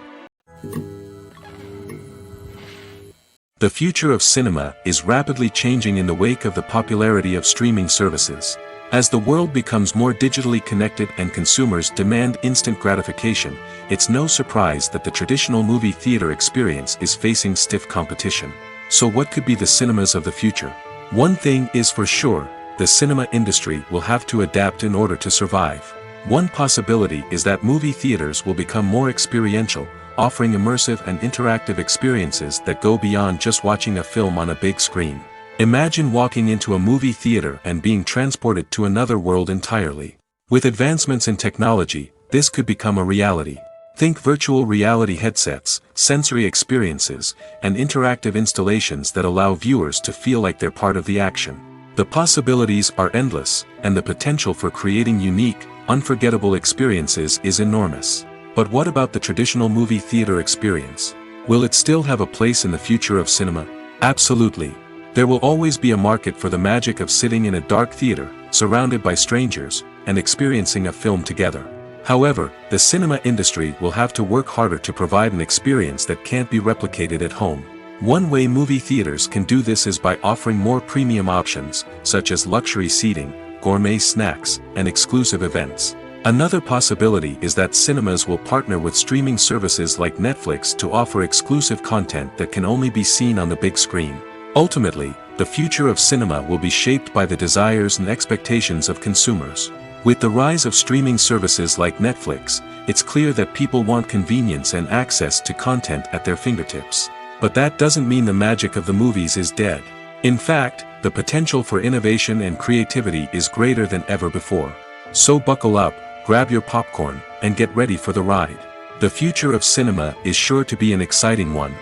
The future of cinema is rapidly changing in the wake of the popularity of streaming services. As the world becomes more digitally connected and consumers demand instant gratification, it's no surprise that the traditional movie theater experience is facing stiff competition. So what could be the cinemas of the future? One thing is for sure, the cinema industry will have to adapt in order to survive. One possibility is that movie theaters will become more experiential, offering immersive and interactive experiences that go beyond just watching a film on a big screen. Imagine walking into a movie theater and being transported to another world entirely. With advancements in technology, this could become a reality. Think virtual reality headsets, sensory experiences, and interactive installations that allow viewers to feel like they're part of the action. The possibilities are endless, and the potential for creating unique, unforgettable experiences is enormous. But what about the traditional movie theater experience? Will it still have a place in the future of cinema? Absolutely. There will always be a market for the magic of sitting in a dark theater, surrounded by strangers, and experiencing a film together. However, the cinema industry will have to work harder to provide an experience that can't be replicated at home. One way movie theaters can do this is by offering more premium options, such as luxury seating, gourmet snacks, and exclusive events. Another possibility is that cinemas will partner with streaming services like Netflix to offer exclusive content that can only be seen on the big screen. Ultimately, the future of cinema will be shaped by the desires and expectations of consumers. With the rise of streaming services like Netflix, it's clear that people want convenience and access to content at their fingertips. But that doesn't mean the magic of the movies is dead. In fact, the potential for innovation and creativity is greater than ever before. So buckle up, grab your popcorn, and get ready for the ride. The future of cinema is sure to be an exciting one.